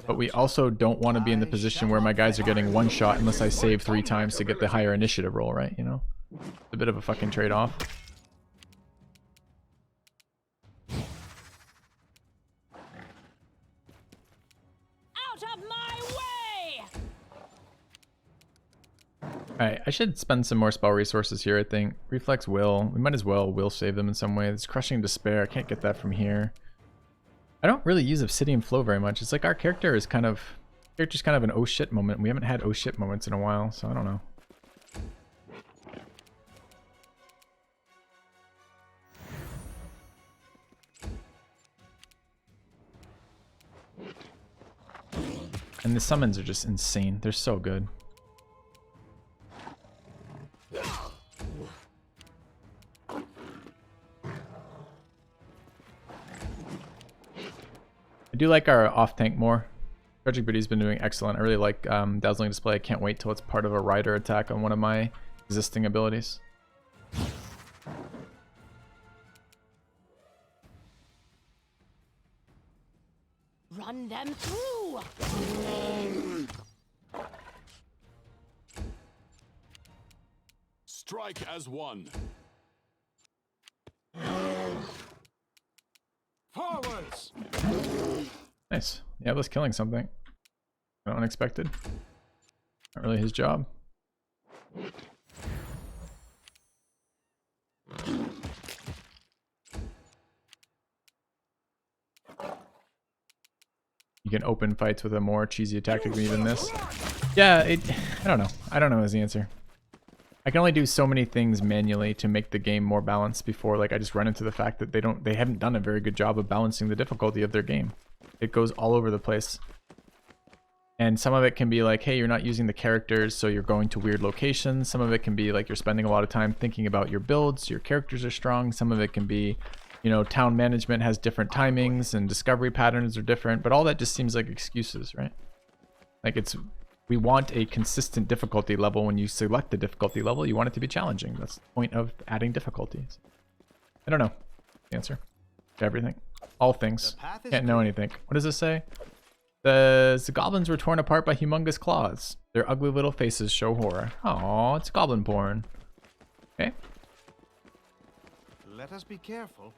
but we also don't want to be in the position where my guys are getting one shot unless I save 3 times to get the higher initiative roll, right? You know, it's a bit of a fucking trade-off. Alright, I should spend some more spell resources here, I think. Reflex will. We might as well will save them in some way. It's Crushing Despair. I can't get that from here. I don't really use Obsidian Flow very much. It's like our character is kind of... Character's kind of an oh shit moment. We haven't had oh shit moments in a while, so I don't know. And the summons are just insane. They're so good. I do like our off tank more. Tragic Booty's been doing excellent. I really like Dazzling Display. I can't wait till it's part of a rider attack on one of my existing abilities. Run them through. Strike as one. Forwards. Nice. Yeah, was killing something. Unexpected. Not really his job. You can open fights with a more cheesy tactic than even this. Yeah, I don't know. I don't know is the answer. I can only do so many things manually to make the game more balanced before like I just run into the fact that they haven't done a very good job of balancing the difficulty of their game. It goes all over the place. And some of it can be like, hey, you're not using the characters, so you're going to weird locations. Some of it can be like you're spending a lot of time thinking about your builds, your characters are strong. Some of it can be, you know, town management has different timings and discovery patterns are different, but all that just seems like excuses, right? Like we want a consistent difficulty level. When you select the difficulty level, you want it to be challenging. That's the point of adding difficulties. I don't know the answer to everything. All things. Can't know anything. What does this say? The goblins were torn apart by humongous claws. Their ugly little faces show horror. Aww, it's goblin porn. Okay. Let us be careful.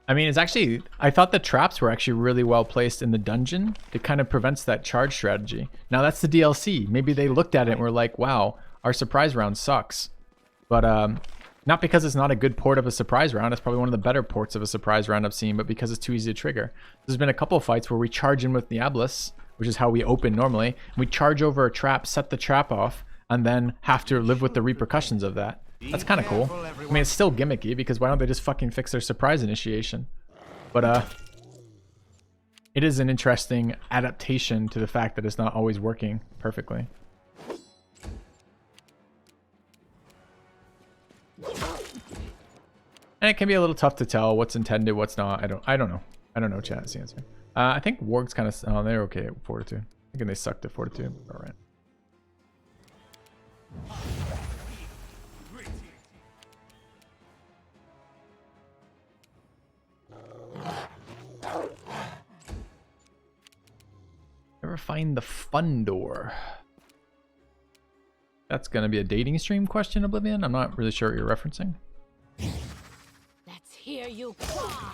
I mean, it's actually... I thought the traps were actually really well placed in the dungeon. It kind of prevents that charge strategy. Now, that's the DLC. Maybe they looked at it and were like, wow, our surprise round sucks. But, not because it's not a good port of a surprise round. It's probably one of the better ports of a surprise round I've seen, but because it's too easy to trigger. There's been a couple of fights where we charge in with Diablos, which is how we open normally. We charge over a trap, set the trap off, and then have to live with the repercussions of that. That's kind of cool. I mean, it's still gimmicky because why don't they just fucking fix their surprise initiation? But it is an interesting adaptation to the fact that it's not always working perfectly. And it can be a little tough to tell what's intended, what's not. I don't know. I don't know, chat is the answer. I think Warg's kind of... Oh, they're okay at Fortitude. I think they sucked at Fortitude. All right. Ever find the fun door? That's gonna be a dating stream question, Oblivion. I'm not really sure what you're referencing. Let's hear you cry.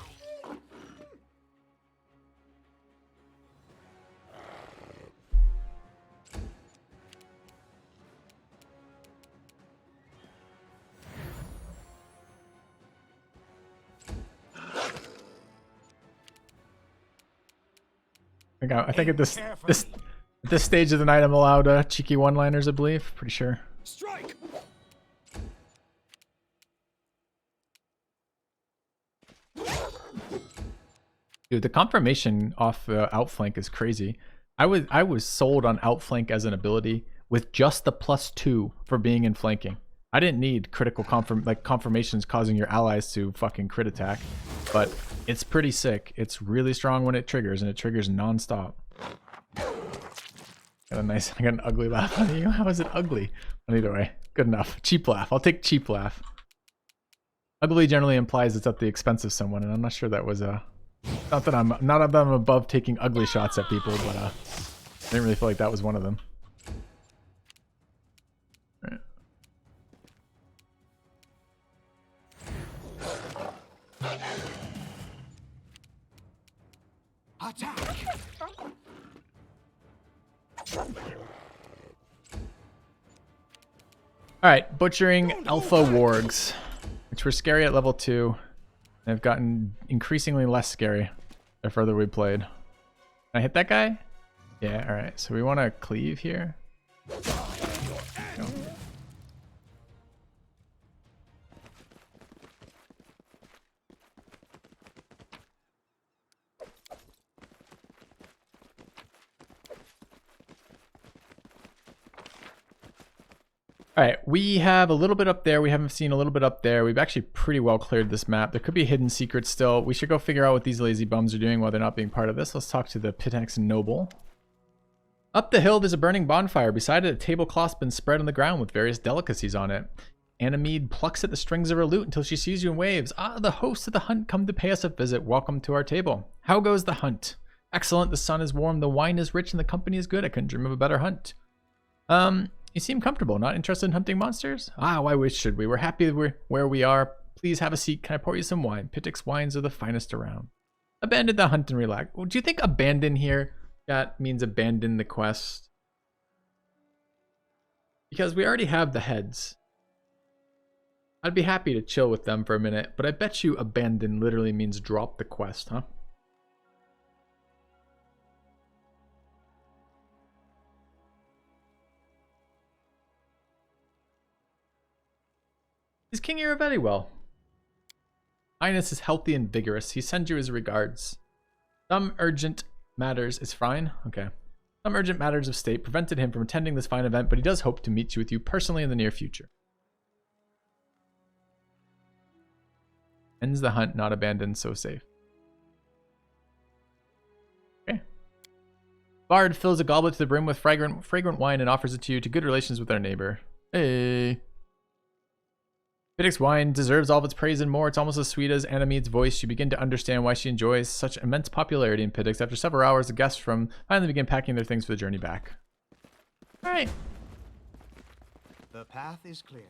I think at this stage of the night, I'm allowed cheeky one-liners, I believe. Pretty sure. Strike. Dude, the confirmation off outflank is crazy. I was sold on outflank as an ability with just the +2 for being in flanking. I didn't need critical confirmations causing your allies to fucking crit attack, but it's pretty sick. It's really strong when it triggers, and it triggers non-stop. I got an ugly laugh on you. How is it ugly? But either way, good enough. Cheap laugh. I'll take cheap laugh. Ugly generally implies it's at the expense of someone, and I'm not sure that was Not that I'm above taking ugly shots at people, but I didn't really feel like that was one of them. Right. Attack! Alright, butchering alpha wargs, which were scary at level 2. And have gotten increasingly less scary the further we played. Can I hit that guy? Yeah, alright. So we want to cleave here. Go. Alright, we have a little bit up there. We haven't seen a little bit up there. We've actually pretty well cleared this map. There could be hidden secrets still. We should go figure out what these lazy bums are doing while they're not being part of this. Let's talk to the Pitex Noble. Up the hill, there's a burning bonfire. Beside it, a tablecloth's been spread on the ground with various delicacies on it. Anamede plucks at the strings of her lute until she sees you and waves. Ah, the hosts of the hunt come to pay us a visit. Welcome to our table. How goes the hunt? Excellent. The sun is warm, the wine is rich, and the company is good. I couldn't dream of a better hunt. You seem comfortable. Not interested in hunting monsters? Ah, why should we? We're happy where we are. Please have a seat. Can I pour you some wine? Pitex wines are the finest around. Abandon the hunt and relax. Well, do you think abandon here, that means abandon the quest? Because we already have the heads. I'd be happy to chill with them for a minute, but I bet you abandon literally means drop the quest, huh? Is King Iravetti well? Highness is healthy and vigorous. He sends you his regards. Some urgent matters is fine. Okay. Some urgent matters of state prevented him from attending this fine event, but he does hope to meet you with you personally in the near future. Ends the hunt, not abandoned, so safe. Okay. Bard fills a goblet to the brim with fragrant wine and offers it to you to good relations with our neighbor. Hey. Pitex wine deserves all of its praise and more. It's almost as sweet as Anamede's voice. You begin to understand why she enjoys such immense popularity in Pitex. After several hours, the guests finally begin packing their things for the journey back. Alright. The path is clear.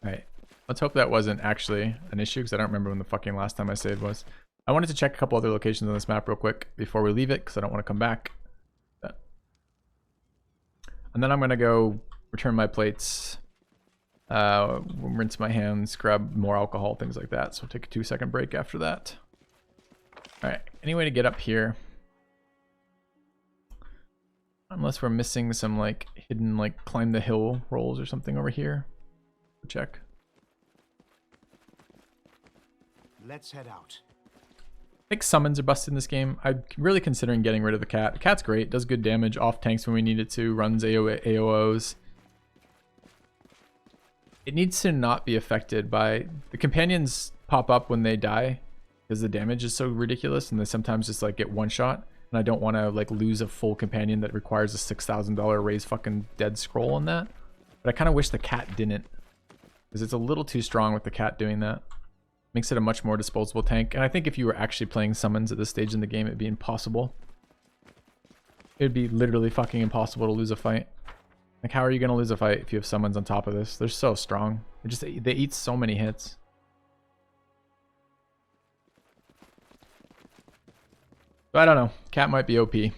Alright. Let's hope that wasn't actually an issue, because I don't remember when the fucking last time I saved was. I wanted to check a couple other locations on this map real quick before we leave it, because I don't want to come back. And then I'm going to go return my plates. Rinse my hands, grab more alcohol, things like that. So we'll take a 2-second break after that. Alright, any way to get up here? Unless we're missing some like hidden like climb the hill rolls or something over here. Check. Let's head out. I think summons are busted in this game. I'm really considering getting rid of the cat. The cat's great, does good damage, off tanks when we need it to, runs AOOs. It needs to not be affected by... The companions pop up when they die because the damage is so ridiculous and they sometimes just like get one shot. And I don't want to like lose a full companion that requires a $6,000 raise fucking dead scroll on that. But I kind of wish the cat didn't. Because it's a little too strong with the cat doing that. Makes it a much more disposable tank. And I think if you were actually playing summons at this stage in the game, it'd be impossible. It'd be literally fucking impossible to lose a fight. Like, how are you going to lose a fight if you have summons on top of this? They're so strong. They eat so many hits. But I don't know. Cat might be OP. Can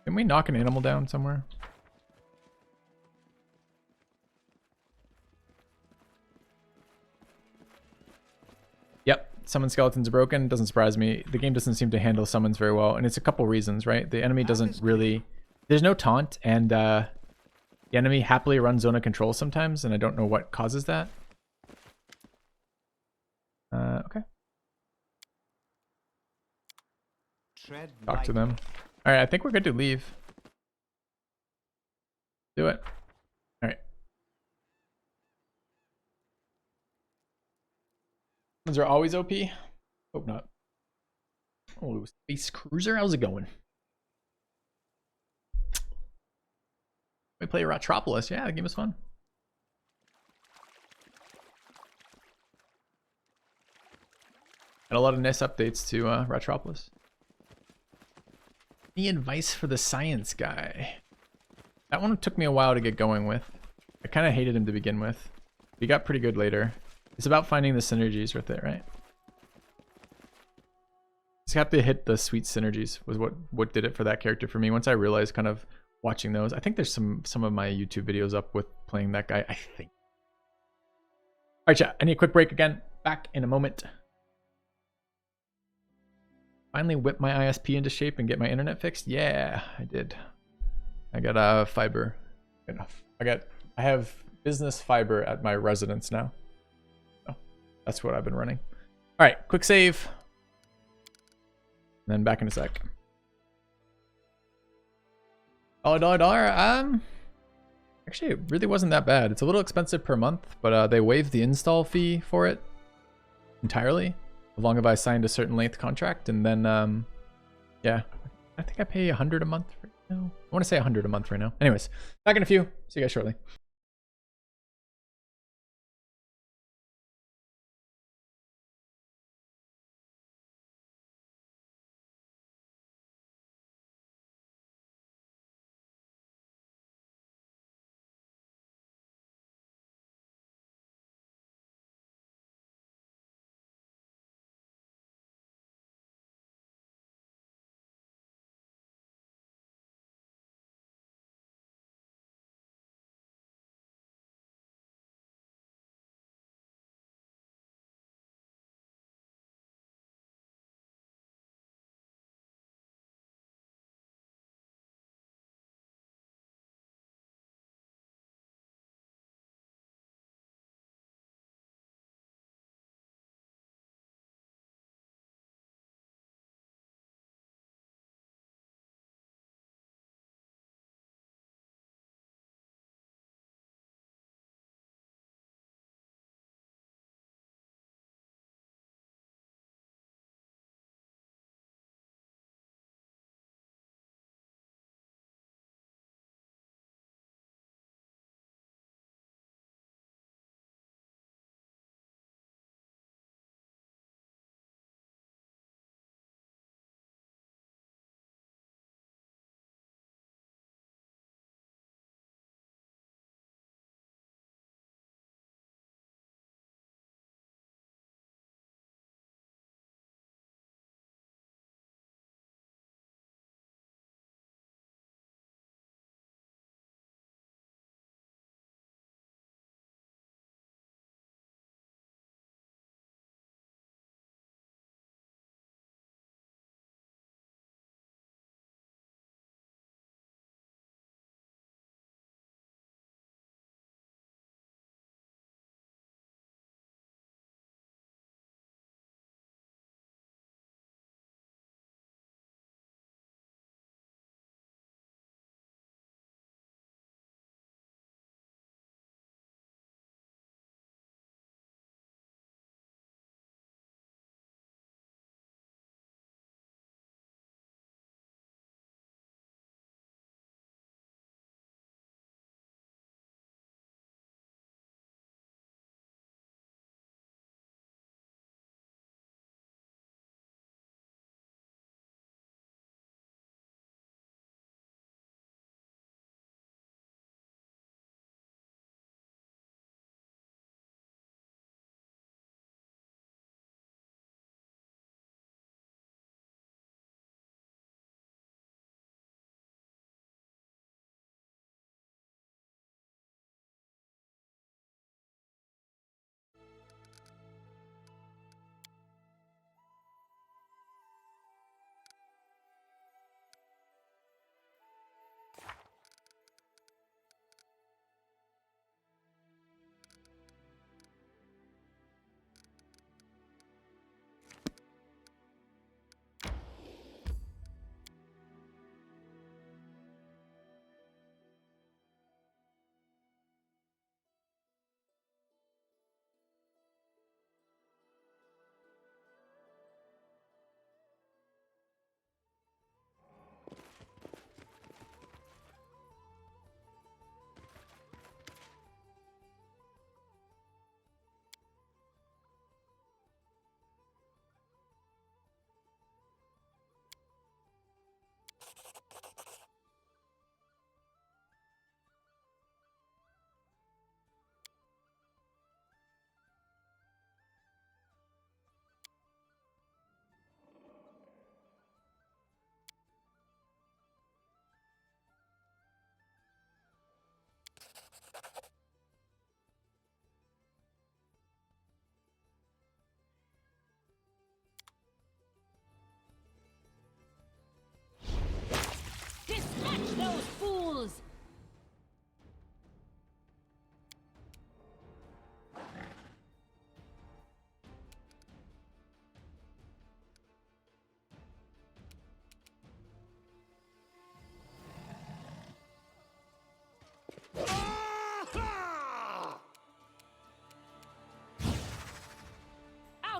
we knock an animal down somewhere? Yep. Summon skeletons are broken. Doesn't surprise me. The game doesn't seem to handle summons very well. And it's a couple reasons, right? The enemy doesn't really... There's no taunt, and the enemy happily runs zone of control sometimes, and I don't know what causes that. Okay. Talk to them. Alright, I think we're good to leave. Do it. Alright. Ones are always OP? Hope not. Oh, Space Cruiser, how's it going? We play Ratropolis. Yeah, the game was fun. And a lot of nice updates to Retropolis. Any advice for the science guy? That one took me a while to get going with. I kind of hated him to begin with. He got pretty good later. It's about finding the synergies with it, right? Just have to hit the sweet synergies was what did it for that character for me. Once I realized kind of watching those, I think there's some of my YouTube videos up with playing that guy, I think. All right, chat, I need a quick break again. Back in a moment. Finally whip my ISP into shape and get my internet fixed. Yeah, I did. I got fiber. I have business fiber at my residence now. So that's what I've been running. All right, quick save. And then back in a sec. $1. Actually, it really wasn't that bad. It's a little expensive per month, but they waived the install fee for it entirely, as long as I signed a certain length contract. And then, yeah, I think I pay 100 a month right now. I want to say 100 a month right now. Anyways, back in a few. See you guys shortly.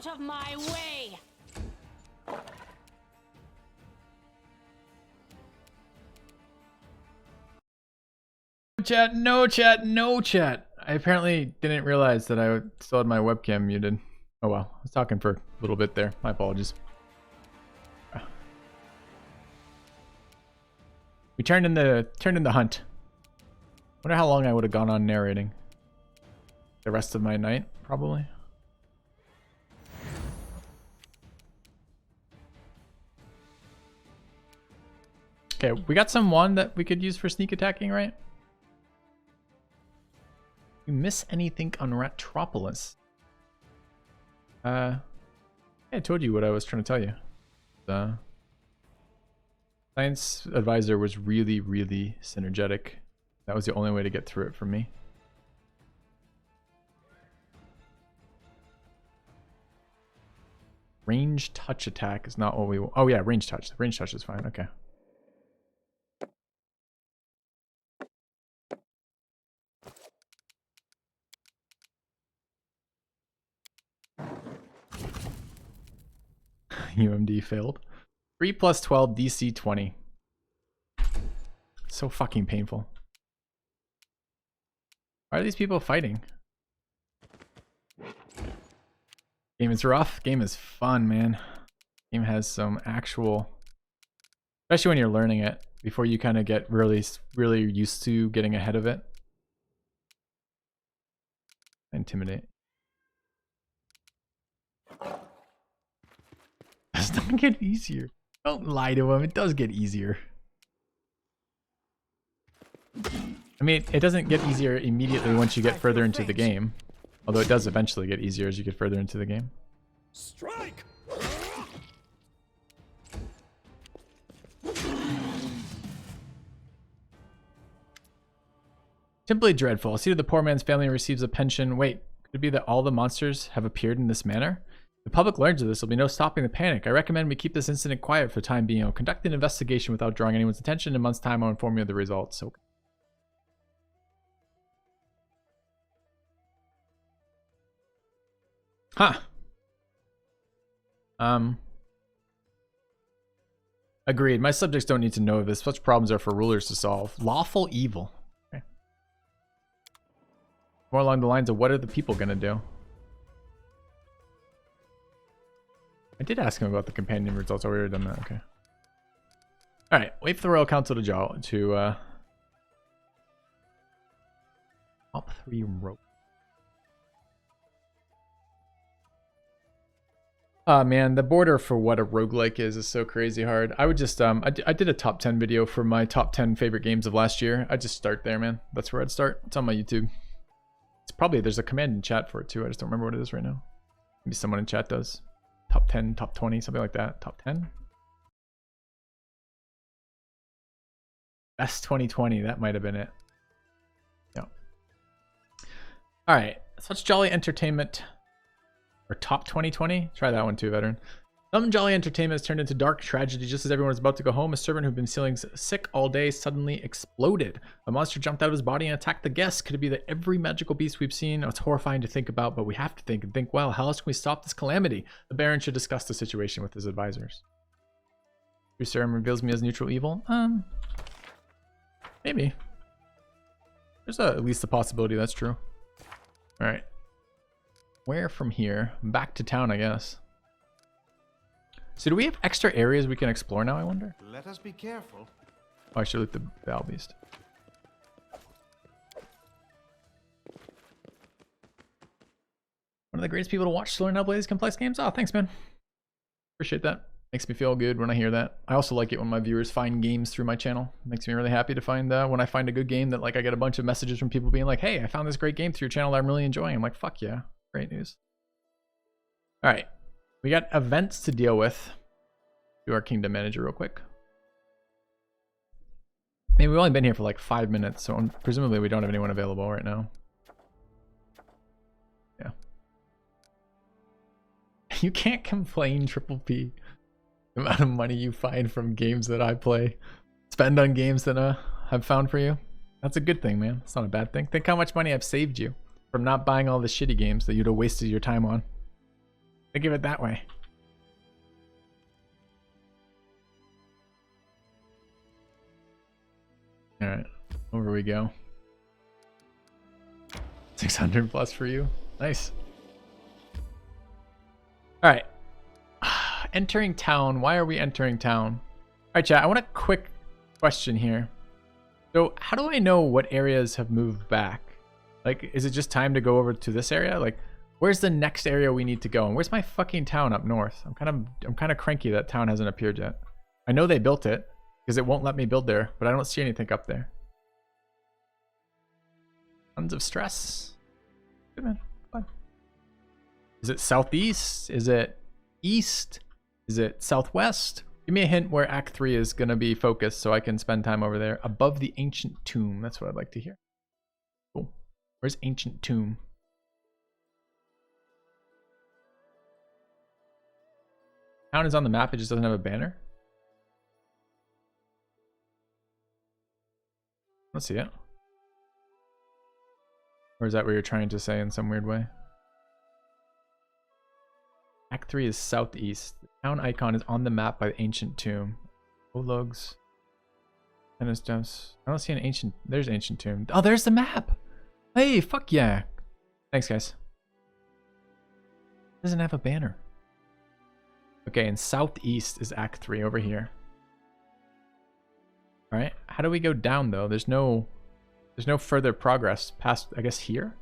out of my way! Chat, no chat, no chat. I apparently didn't realize that I still had my webcam muted. Oh well, I was talking for a little bit there. My apologies. We turned in the hunt. Wonder how long I would have gone on narrating. The rest of my night, probably. Okay, we got someone that we could use for sneak attacking, right? You miss anything on Ratropolis? I told you what I was trying to tell you. The science advisor was really, really synergetic. That was the only way to get through it for me. Range touch attack is not what we want. Oh yeah, range touch. Range touch is fine. Okay. UMD failed. 3 plus 12 DC 20. So fucking painful. Why are these people fighting? Game is rough. Game is fun, man. Game has some actual, especially when you're learning it, before you kind of get really used to getting ahead of it. Intimidate. Does not get easier. Don't lie to him. It does get easier. I mean, it doesn't get easier immediately once you get further into the game. Although it does eventually get easier as you get further into the game. Strike! Simply dreadful. See that the poor man's family receives a pension. Wait, could it be that all the monsters have appeared in this manner? If the public learns of this, there'll be no stopping the panic. I recommend we keep this incident quiet for the time being. I'll conduct an investigation without drawing anyone's attention. In a month's time, I'll inform you of the results. Okay. Huh. Agreed. My subjects don't need to know of this. Such problems are for rulers to solve. Lawful evil. Okay. More along the lines of what are the people gonna do? I did ask him about the companion results. I already done that. Okay. All right. Wait for the Royal Council to top 3 rope. Man, the border for what a roguelike is so crazy hard. I would just I did a top 10 video for my top 10 favorite games of last year. I'd just start there, man. That's where I'd start. It's on my YouTube. It's probably, there's a command in chat for it too. I just don't remember what it is right now. Maybe someone in chat does. Top 10, top 20, something like that. Top 10? Best 2020, that might have been it. Yeah. Alright, such jolly entertainment. Or top 2020? Try that one too, veteran. Some jolly entertainment has turned into dark tragedy. Just as everyone was about to go home, a servant who'd been feeling sick all day suddenly exploded. A monster jumped out of his body and attacked the guests. Could it be that every magical beast we've seen? Oh, it's horrifying to think about, but we have to think and think well. How else can we stop this calamity? The Baron should discuss the situation with his advisors. True serum reveals me as neutral evil? Maybe. There's at least a possibility that's true. Alright. Where from here? Back to town, I guess. So do we have extra areas we can explore now, I wonder? Let us be careful. Oh, I should look at the Owl Beast. One of the greatest people to watch to learn how to play these complex games. Oh, thanks, man. Appreciate that. Makes me feel good when I hear that. I also like it when my viewers find games through my channel. It makes me really happy to find when I find a good game that, like, I get a bunch of messages from people being like, hey, I found this great game through your channel that I'm really enjoying. I'm like, fuck yeah. Great news. All right. We got events to deal with. Do our kingdom manager real quick. Maybe we've only been here for like 5 minutes, so presumably we don't have anyone available right now. Yeah. You can't complain, Triple P. The amount of money you find from games that I play. Spend on games that I've found for you. That's a good thing, man. It's not a bad thing. Think how much money I've saved you from not buying all the shitty games that you'd have wasted your time on. Think of it that way. All right, over we go. 600 plus for you. Nice. All right. Entering town. Why are we entering town? All right, chat. I want a quick question here. So how do I know what areas have moved back? Like, is it just time to go over to this area? Like, where's the next area we need to go? And where's my fucking town up north? I'm kind of cranky that town hasn't appeared yet. I know they built it because it won't let me build there, but I don't see anything up there. Tons of stress. Good man. Fun. Is it southeast? Is it east? Is it southwest? Give me a hint where Act 3 is going to be focused so I can spend time over there. Above the ancient tomb. That's what I'd like to hear. Cool. Where's ancient tomb? Town is on the map. It just doesn't have a banner. Let's see it. Or is that what you're trying to say in some weird way? Act 3 is southeast. The town icon is on the map by the ancient tomb. Ologs. Tennis steps. I don't see an ancient... There's ancient tomb. Oh, there's the map! Hey, fuck yeah. Thanks, guys. Doesn't have a banner. Okay, and southeast is Act 3 over here. Alright, how do we go down, though? There's no further progress past, I guess, here?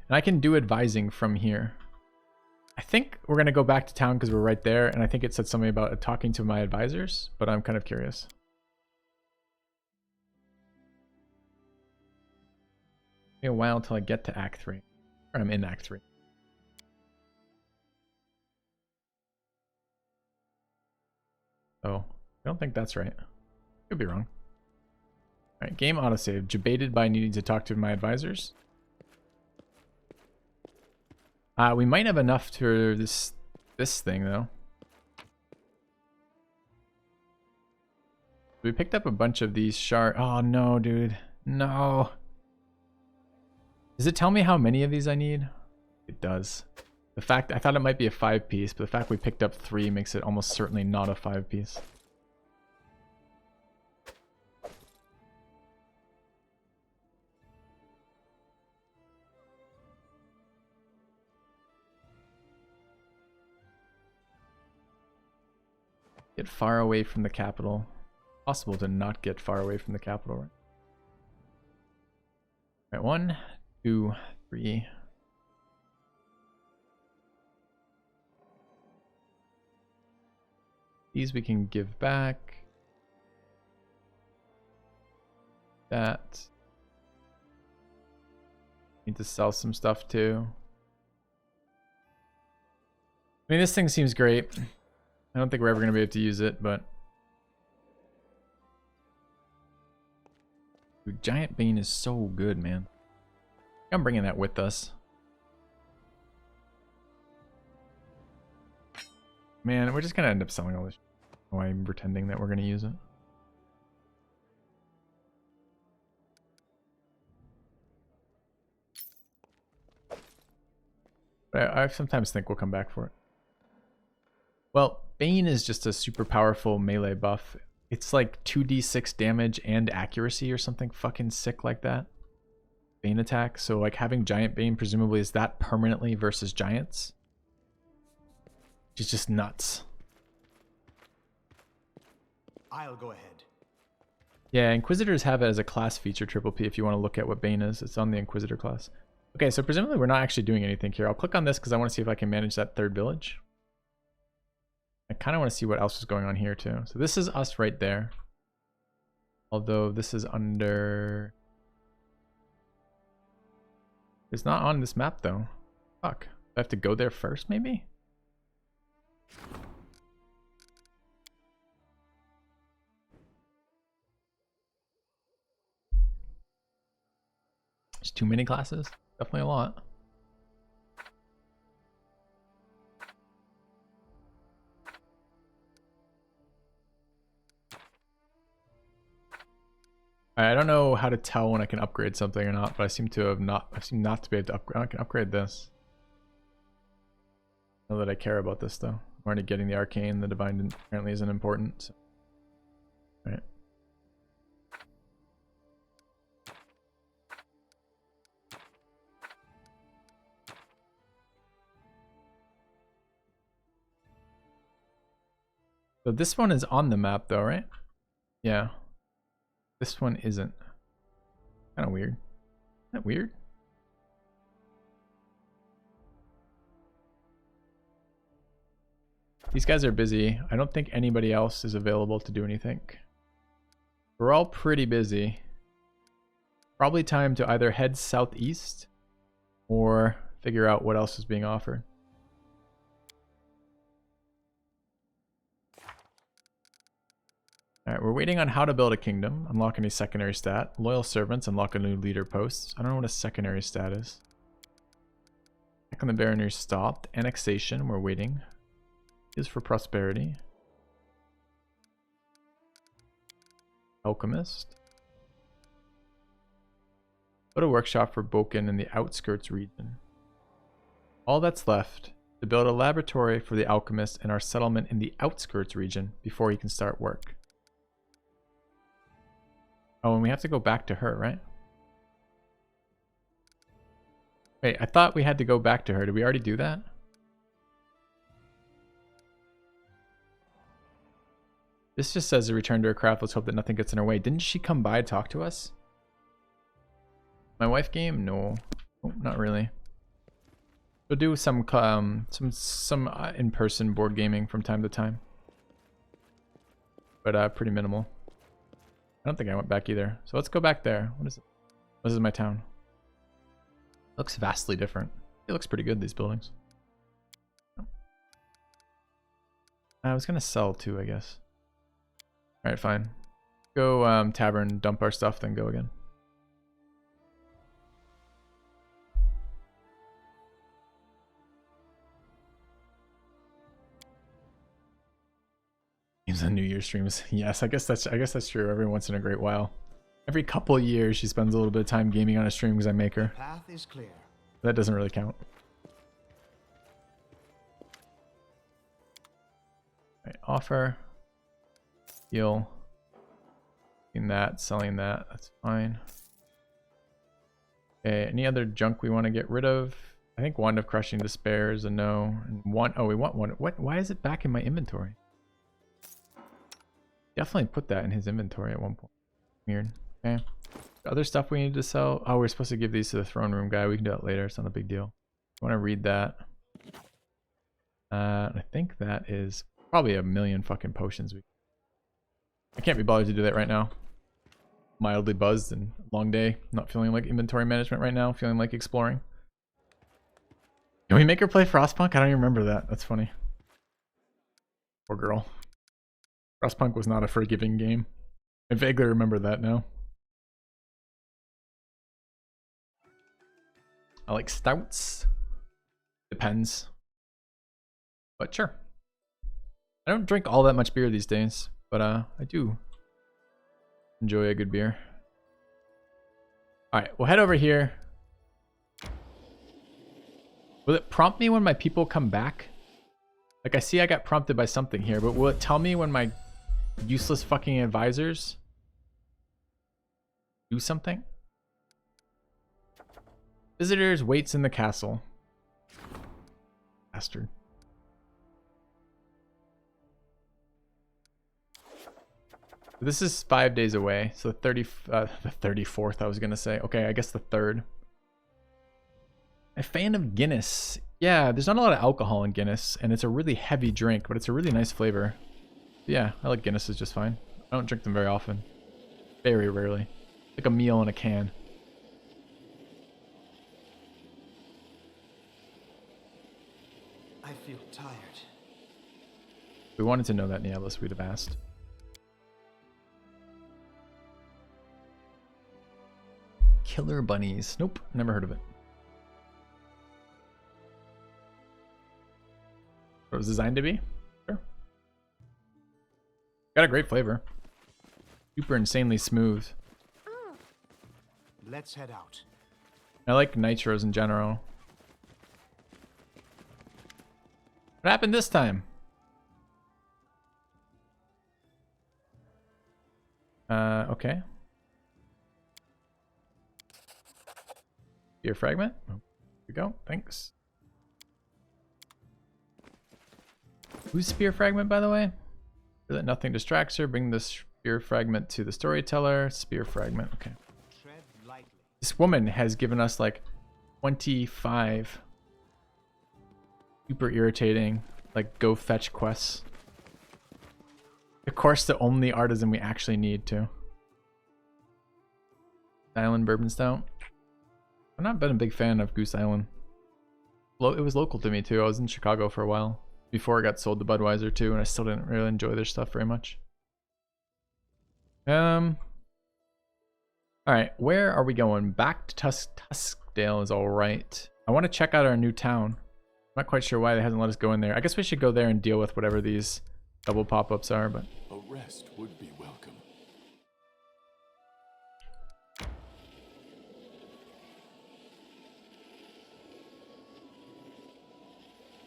And I can do advising from here. I think we're going to go back to town because we're right there, and I think it said something about talking to my advisors, but I'm kind of curious. It'll be a while until I get to Act 3. Or I'm in Act 3. Oh, I don't think that's right. Could be wrong. Alright, game autosave. Debated by needing to talk to my advisors. We might have enough for this thing, though. We picked up a bunch of these shards. Oh, no, dude. No. Does it tell me how many of these I need? It does. The fact, I thought it might be a 5-piece, but the fact we picked up 3 makes it almost certainly not a 5-piece. Get far away from the capital. Possible to not get far away from the capital, right? Alright, 1, 2, 3. These we can give back. That. Need to sell some stuff too. I mean, this thing seems great. I don't think we're ever going to be able to use it, but... Dude, Giant Bane is so good, man. I'm bringing that with us. Man, we're just going to end up selling all this. Oh, I'm pretending that we're going to use it. But I sometimes think we'll come back for it. Well, Bane is just a super powerful melee buff. It's like 2d6 damage and accuracy or something fucking sick like that. Bane attack. So like having Giant Bane presumably is that permanently versus giants. Which is just nuts. I'll go ahead. Yeah, Inquisitors have it as a class feature, Triple P, if you want to look at what Bane is. It's on the Inquisitor class. Okay, so presumably we're not actually doing anything here. I'll click on this because I want to see if I can manage that third village. I kind of want to see what else is going on here too. So this is us right there. Although this is under... It's not on this map though. Fuck. Do I have to go there first maybe? There's too many classes. Definitely a lot. I don't know how to tell when I can upgrade something or not, but I seem to have not. I seem not to be able to upgrade. I can upgrade this. I know that I care about this though. I'm already getting the arcane. The divine apparently isn't important. So. Right. So this one is on the map though, right? Yeah. This one isn't. Kind of weird. Isn't that weird? These guys are busy. I don't think anybody else is available to do anything. We're all pretty busy. Probably time to either head southeast or figure out what else is being offered. Alright, we're waiting on how to build a kingdom. Unlock any secondary stat. Loyal servants, unlock a new leader post. I don't know what a secondary stat is. Check on the barony stopped. Annexation, we're waiting. Is for prosperity. Alchemist. Put a workshop for Boken in the outskirts region. All that's left to build a laboratory for the alchemist in our settlement in the outskirts region before he can start work. Oh, and we have to go back to her, right? Wait, I thought we had to go back to her. Did we already do that? This just says to return to her craft. Let's hope that nothing gets in her way. Didn't she come by to talk to us? My wife game? No. Oh, not really. We'll do some in-person board gaming from time to time. But pretty minimal. I don't think I went back either. So let's go back there. What is it? This is my town. Looks vastly different. It looks pretty good, these buildings. I was gonna sell too, I guess. Alright, fine. Go tavern, dump our stuff, then go again. Games on New Year streams. Yes, I guess that's true. Every once in a great while. Every couple of years she spends a little bit of time gaming on a stream because I make her. Path is clear. That doesn't really count. Right, offer. Deal. In that, selling that, that's fine. Okay, any other junk we want to get rid of? I think Wand of Crushing Despair is a no. And one, oh, we want one. What? Why is it back in my inventory? Definitely put that in his inventory at one point. Weird. Okay. Other stuff we need to sell. Oh, we're supposed to give these to the throne room guy. We can do that later. It's not a big deal. I want to read that. I think that is probably a million fucking potions. I can't be bothered to do that right now. Mildly buzzed and long day. Not feeling like inventory management right now. Feeling like exploring. Can we make her play Frostpunk? I don't even remember that. That's funny. Poor girl. Frostpunk was not a forgiving game. I vaguely remember that now. I like stouts. Depends. But sure. I don't drink all that much beer these days, but I do enjoy a good beer. Alright, we'll head over here. Will it prompt me when my people come back? Like, I see I got prompted by something here, but will it tell me when my useless fucking advisors do something? Visitors waits in the castle. Bastard. This is 5 days away, so the 34th I was gonna say. Okay, I guess the 3rd. A fan of Guinness. Yeah, there's not a lot of alcohol in Guinness, and it's a really heavy drink, but it's a really nice flavor. Yeah, I like Guinnesses just fine. I don't drink them very often. Very rarely. Like a meal in a can. I feel tired. If we wanted to know that, Nielis, we'd have asked. Killer bunnies. Nope, never heard of it. What it was designed to be? Sure. Got a great flavor. Super insanely smooth. Let's head out. I like nitros in general. What happened this time? Okay. Spear fragment. Oh, here we go. Thanks. Who's spear fragment, by the way? So that nothing distracts her. Bring the spear fragment to the storyteller. Spear fragment. Okay. Tread lightly. This woman has given us like 25 super irritating, like, go fetch quests. Of course, the only artisan we actually need to. Island Bourbon Stout. I've not been a big fan of Goose Island. It was local to me too. I was in Chicago for a while before it got sold to Budweiser too, and I still didn't really enjoy their stuff very much. All right, where are we going? Back to Tuskdale is all right. I want to check out our new town. I'm not quite sure why they hasn't let us go in there. I guess we should go there and deal with whatever these double pop-ups are, but A rest would be welcome. I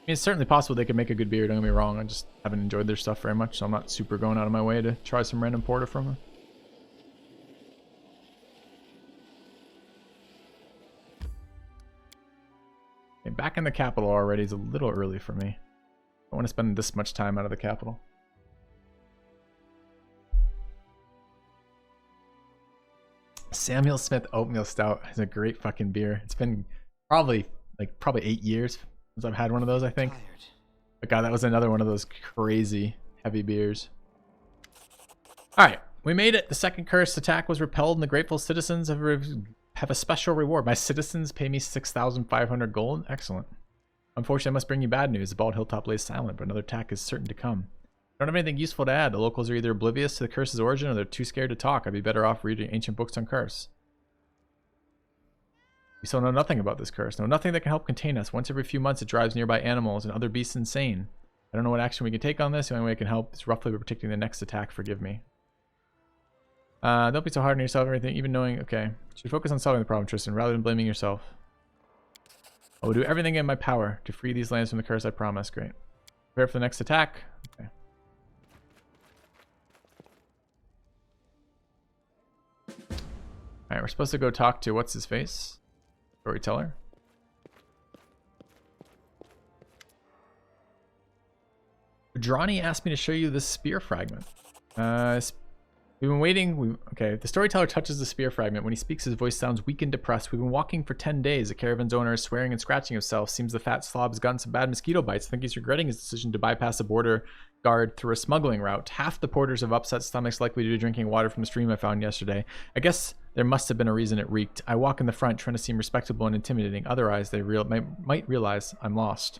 mean, it's certainly possible they could make a good beer, don't get me wrong. I just haven't enjoyed their stuff very much, so I'm not super going out of my way to try some random porter from them. Okay, back in the capital already is a little early for me. I don't want to spend this much time out of the capital. Samuel Smith Oatmeal Stout is a great fucking beer. It's been probably 8 years since I've had one of those, I think. Tired. But God, that was another one of those crazy heavy beers. Alright, we made it. The second cursed attack was repelled and the grateful citizens have a special reward. My citizens pay me 6,500 gold. Excellent. Unfortunately, I must bring you bad news. The Bald Hilltop lays silent, but another attack is certain to come. I don't have anything useful to add. The locals are either oblivious to the curse's origin or they're too scared to talk. I'd be better off reading ancient books on curse. We still know nothing about this curse. Know nothing that can help contain us. Once every few months it drives nearby animals and other beasts insane. I don't know what action we can take on this. The only way I can help is roughly by predicting the next attack. Forgive me. Don't be so hard on yourself or anything, even knowing... Okay. You should focus on solving the problem, Tristan, rather than blaming yourself. I will do everything in my power to free these lands from the curse, I promise. Great. Prepare for the next attack. Okay. Alright, we're supposed to go talk to what's his face? Storyteller. Drani asked me to show you this spear fragment. We've been waiting. Okay, the storyteller touches the spear fragment. When he speaks, his voice sounds weak and depressed. We've been walking for 10 days. The caravan's owner is swearing and scratching himself. Seems the fat slob has gotten some bad mosquito bites. I think he's regretting his decision to bypass a border guard through a smuggling route. Half the porters have upset stomachs likely due to drinking water from the stream I found yesterday. I guess there must have been a reason it reeked. I walk in the front trying to seem respectable and intimidating. Otherwise, they might realize I'm lost.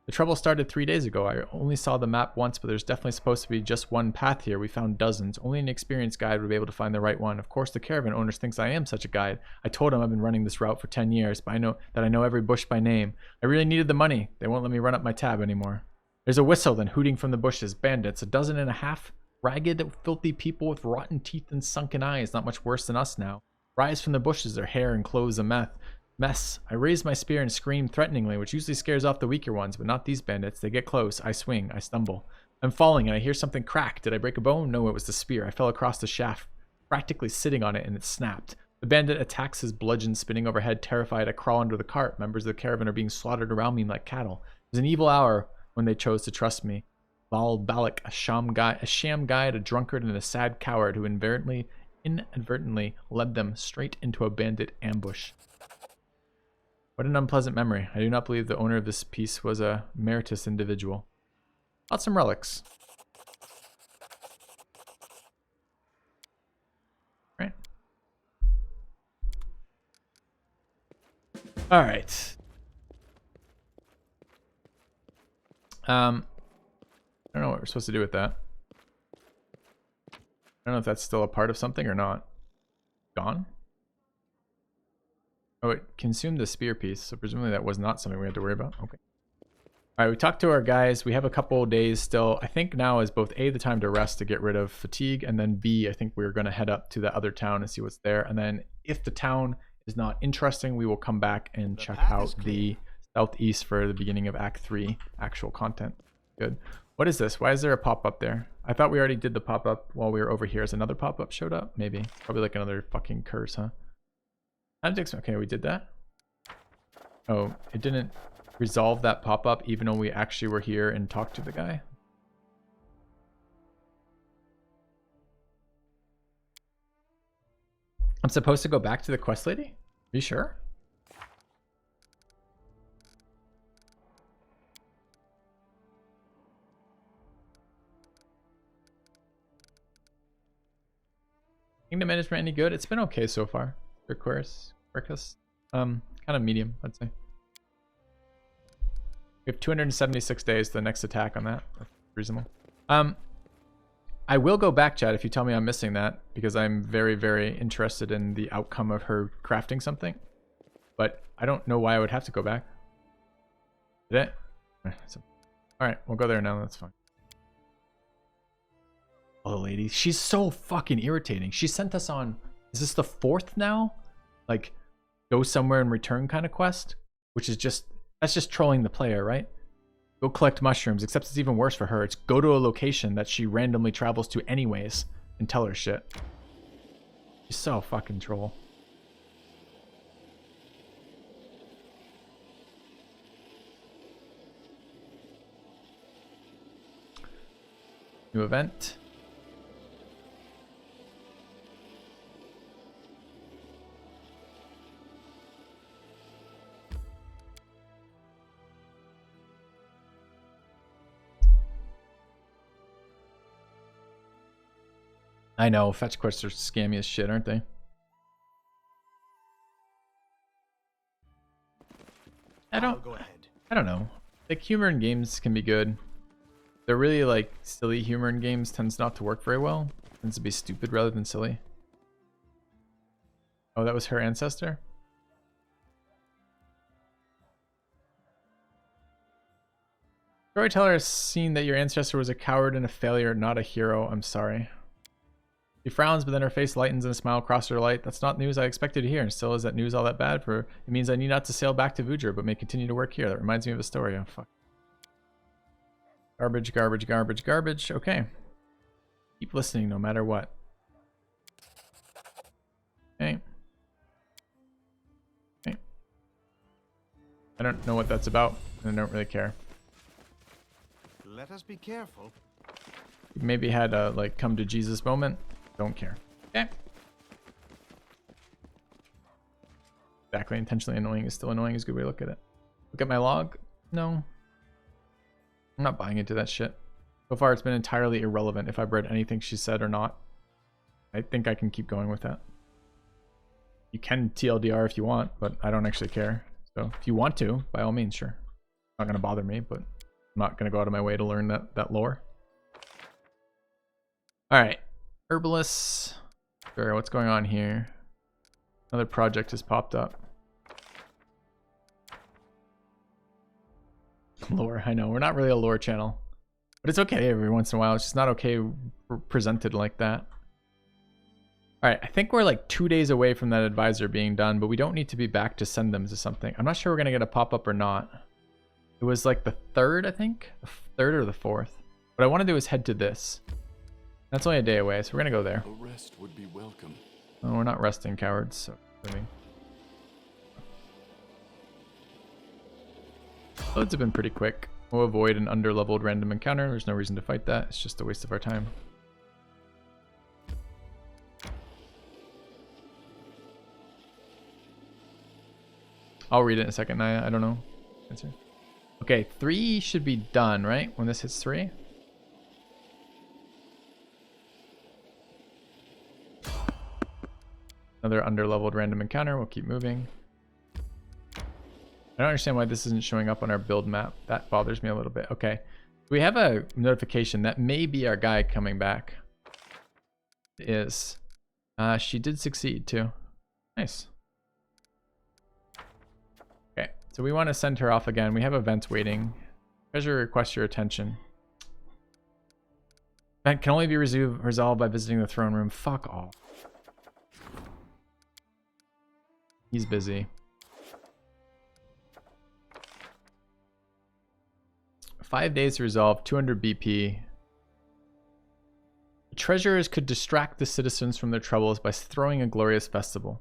The trouble started 3 days ago. I only saw the map once, but there's definitely supposed to be just one path here. We found dozens. Only an experienced guide would be able to find the right one. Of course, the caravan owner thinks I am such a guide. I told him I've been running this route for 10 years, but I know every bush by name. I really needed the money. They won't let me run up my tab anymore. There's a whistle, then hooting from the bushes. Bandits, 12, ragged, filthy people with rotten teeth and sunken eyes. Not much worse than us now. Rise from the bushes, their hair and clothes a mess. I raise my spear and scream threateningly, which usually scares off the weaker ones, but not these bandits. They get close. I swing. I stumble. I'm falling and I hear something crack. Did I break a bone? No, it was the spear. I fell across the shaft, practically sitting on it, and it snapped. The bandit attacks his bludgeon spinning overhead. Terrified, I crawl under the cart. Members of the caravan are being slaughtered around me like cattle. It was an evil hour when they chose to trust me. Val Balak, a sham guide, a drunkard, and a sad coward who inadvertently led them straight into a bandit ambush. What an unpleasant memory. I do not believe the owner of this piece was a meritorious individual. Got some relics. Right. Alright. I don't know what we're supposed to do with that. I don't know if that's still a part of something or not. Gone? Oh, it consumed the spear piece, so presumably that was not something we had to worry about. Okay. All right, we talked to our guys. We have a couple days still. I think now is both A, the time to rest to get rid of fatigue, and then B, I think we're going to head up to the other town and see what's there. And then if the town is not interesting, we will come back and check out the southeast for the beginning of Act 3 actual content. Good. What is this? Why is there a pop-up there? I thought we already did the pop-up while we were over here. Is another pop-up showed up? Maybe. Probably like another fucking curse, huh? Okay, we did that. Oh, it didn't resolve that pop-up even though we actually were here and talked to the guy. I'm supposed to go back to the quest lady? Are you sure? Kingdom management any good? It's been okay so far. Requires kind of medium, I'd say. We have 276 days to the next attack on that. That's reasonable. I will go back, Chad, if you tell me I'm missing that, because I'm very, very interested in the outcome of her crafting something. But I don't know why I would have to go back. Did it? Alright, we'll go there now. That's fine. Oh, the lady. She's so fucking irritating. She sent us on... Is this the 4th now? Like, go somewhere and return kind of quest? Which is just... That's just trolling the player, right? Go collect mushrooms, except it's even worse for her. It's go to a location that she randomly travels to anyways and tell her shit. She's so fucking troll. New event. I know, fetch quests are scammy as shit, aren't they? I don't know. Like, humor in games can be good. They're really like silly humor in games tends not to work very well. It tends to be stupid rather than silly. Oh, that was her ancestor? Storyteller has seen that your ancestor was a coward and a failure, not a hero. I'm sorry. She frowns, but then her face lightens and a smile crosses her light. That's not news I expected to hear. And still, is that news all that bad? For it means I need not to sail back to Vujra, but may continue to work here. That reminds me of a story. Oh, fuck. Garbage, garbage, garbage, garbage. Okay. Keep listening no matter what. Okay. Okay. I don't know what that's about, and I don't really care. Let us be careful. Maybe had a, like, come to Jesus moment. Don't care. Okay. Exactly. Intentionally annoying is still annoying is a good way to look at it. Look at my log. No. I'm not buying into that shit. So far, it's been entirely irrelevant if I've read anything she said or not. I think I can keep going with that. You can TLDR if you want, but I don't actually care. So if you want to, by all means, sure. Not going to bother me, but I'm not going to go out of my way to learn that lore. All right. Herbalists. Sure, what's going on here? Another project has popped up. Lore, I know. We're not really a lore channel. But it's okay every once in a while. It's just not okay presented like that. Alright, I think we're like 2 days away from that advisor being done, but we don't need to be back to send them to something. I'm not sure we're going to get a pop-up or not. It was like the 3rd, I think? The 3rd or the 4th. What I want to do is head to this. That's only a day away, so we're going to go there. A rest would be welcome. Oh, we're not resting, cowards. So loads have been pretty quick. We'll avoid an under-leveled random encounter. There's no reason to fight that. It's just a waste of our time. I'll read it in a second, Naya. I don't know. Answer. Okay, 3 should be done, right? When this hits 3? Another under-leveled random encounter. We'll keep moving. I don't understand why this isn't showing up on our build map. That bothers me a little bit. Okay. We have a notification that may be our guy coming back. It is. She did succeed too. Nice. Okay. So we want to send her off again. We have events waiting. Treasure requests your attention. That can only be resolved by visiting the throne room. Fuck off. He's busy. 5 days to resolve, 200 BP. The treasurers could distract the citizens from their troubles by throwing a glorious festival.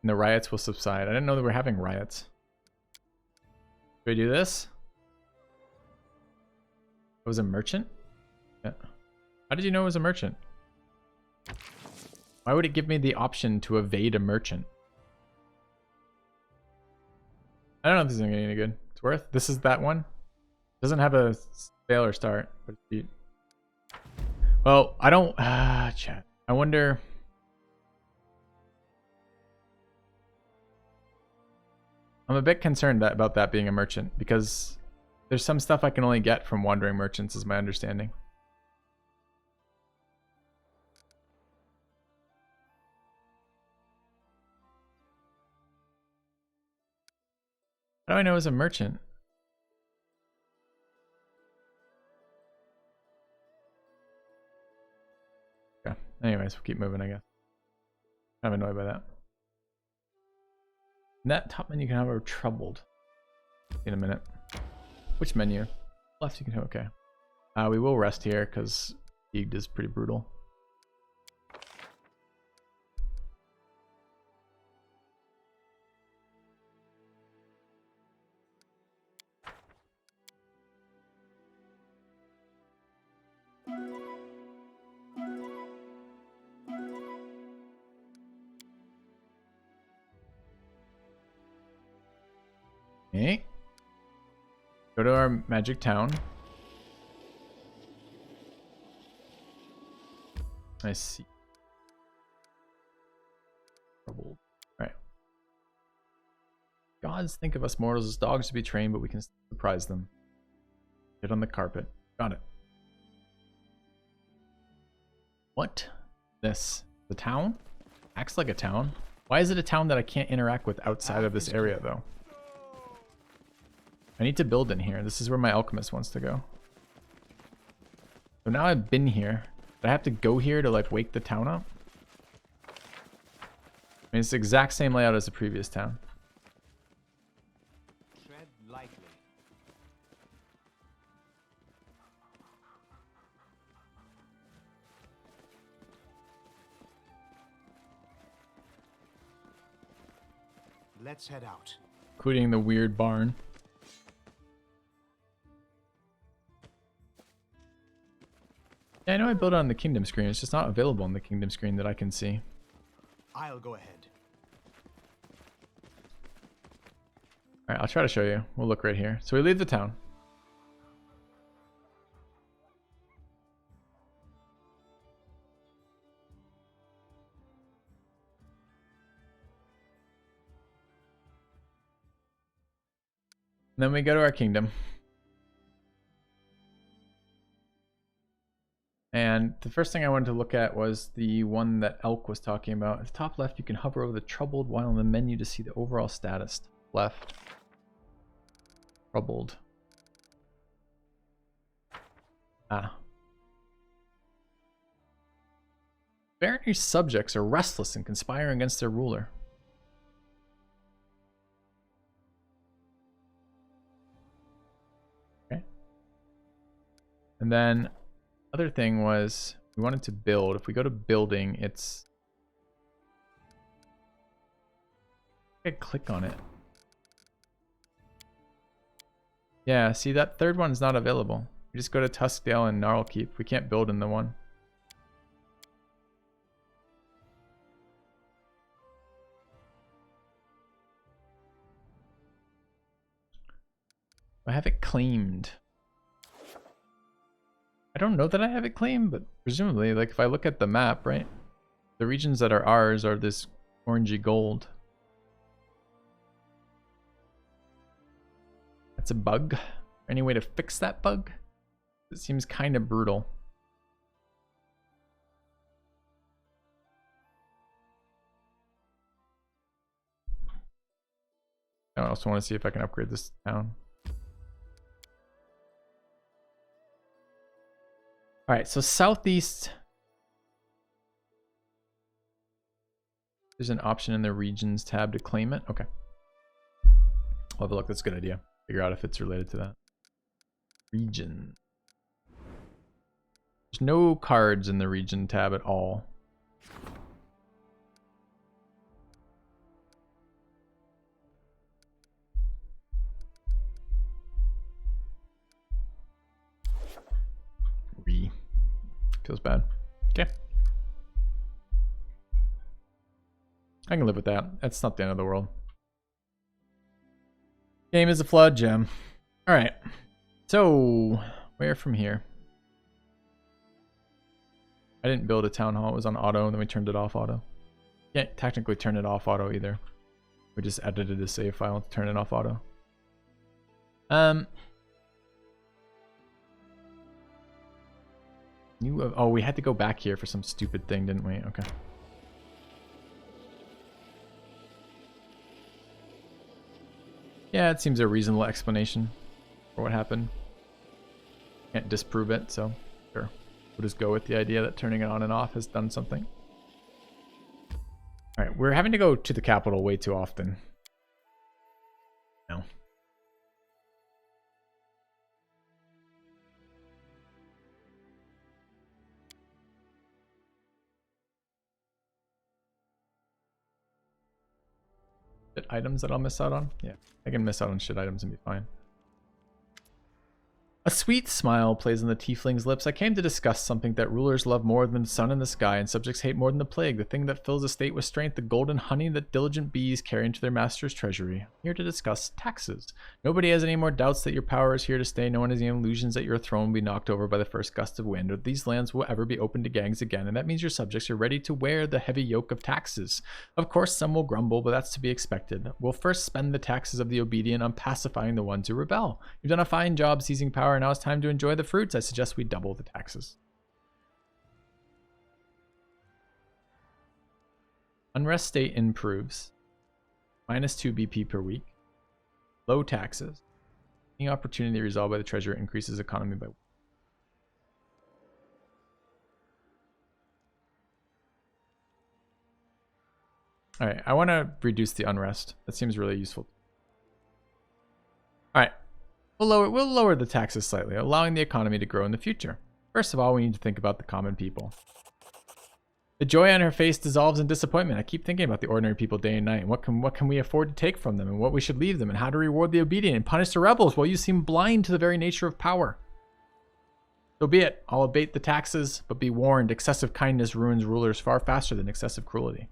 And the riots will subside. I didn't know that we're having riots. Do we do this? It was a merchant? Yeah. How did you know it was a merchant? Why would it give me the option to evade a merchant? I don't know if this is gonna get any good. It's worth. This is that one. Doesn't have a fail or start, but it's beat. Well, I don't. Chat. I wonder. I'm a bit concerned about that being a merchant because there's some stuff I can only get from wandering merchants, is my understanding. How do I know it's a merchant? Okay. Anyways, we'll keep moving, I guess. I'm annoyed by that. In that top menu you can have a troubled. In a minute. Which menu? Left you can have, okay. We will rest here because fatigued is pretty brutal. Okay. Go to our magic town. I see. Troubled. Alright. Gods think of us mortals as dogs to be trained, but we can surprise them. Get on the carpet. Got it. What? This? The town? Acts like a town? Why is it a town that I can't interact with outside of this area, though? I need to build in here. This is where my alchemist wants to go. So now I've been here. Do I have to go here to like wake the town up? I mean, it's the exact same layout as the previous town. Tread lightly. Let's head out. Including the weird barn. Yeah, I know I built it on the kingdom screen. It's just not available on the kingdom screen that I can see. I'll go ahead. Alright, I'll try to show you. We'll look right here. So we leave the town. And then we go to our kingdom. And the first thing I wanted to look at was the one that Elk was talking about. At the top left, you can hover over the troubled while on the menu to see the overall status. Left. Troubled. Ah. Barony's subjects are restless and conspiring against their ruler. Okay. And then other thing was we wanted to build. If we go to building, it's I click on it. Yeah, see that third one's not available. We just go to Tuskdale and Gnarlkeep. We can't build in the one. I have it claimed. I don't know that I have it claimed, but presumably, like if I look at the map, right? The regions that are ours are this orangey gold. That's a bug. Any way to fix that bug? It seems kind of brutal. I also want to see if I can upgrade this town. All right, so southeast. There's an option in the regions tab to claim it. Okay. I'll have a look. That's a good idea. Figure out if it's related to that. Region. There's no cards in the region tab at all. Feels bad. Okay. I can live with that. That's not the end of the world. Game is a flawed gem. Alright. So, where from here? I didn't build a town hall. It was on auto, and then we turned it off auto. Can't technically turn it off auto either. We just edited a save file to turn it off auto. Oh, we had to go back here for some stupid thing, didn't we? Okay. Yeah, it seems a reasonable explanation for what happened. Can't disprove it, so sure. We'll just go with the idea that turning it on and off has done something. Alright, we're having to go to the capital way too often. No. Shit items that I'll miss out on? Yeah, I can miss out on shit items and be fine. A sweet smile plays on the tiefling's lips. I came to discuss something that rulers love more than the sun in the sky and subjects hate more than the plague, the thing that fills a state with strength, the golden honey that diligent bees carry into their master's treasury. I'm here to discuss taxes. Nobody has any more doubts that your power is here to stay. No one has any illusions that your throne will be knocked over by the first gust of wind, or these lands will ever be open to gangs again, and that means your subjects are ready to wear the heavy yoke of taxes. Of course, some will grumble, but that's to be expected. We'll first spend the taxes of the obedient on pacifying the ones who rebel. You've done a fine job seizing power, and now it's time to enjoy the fruits. I suggest we double the taxes. Unrest state improves. -2 BP per week. Low taxes. Any opportunity resolved by the treasurer increases economy by. Alright, I want to reduce the unrest. That seems really useful. Alright. We'll lower the taxes slightly, allowing the economy to grow in the future. First of all, we need to think about the common people. The joy on her face dissolves in disappointment. I keep thinking about the ordinary people day and night, and what can we afford to take from them, and what we should leave them, and how to reward the obedient and punish the rebels. Well, you seem blind to the very nature of power. So be it. I'll abate the taxes, but be warned, excessive kindness ruins rulers far faster than excessive cruelty.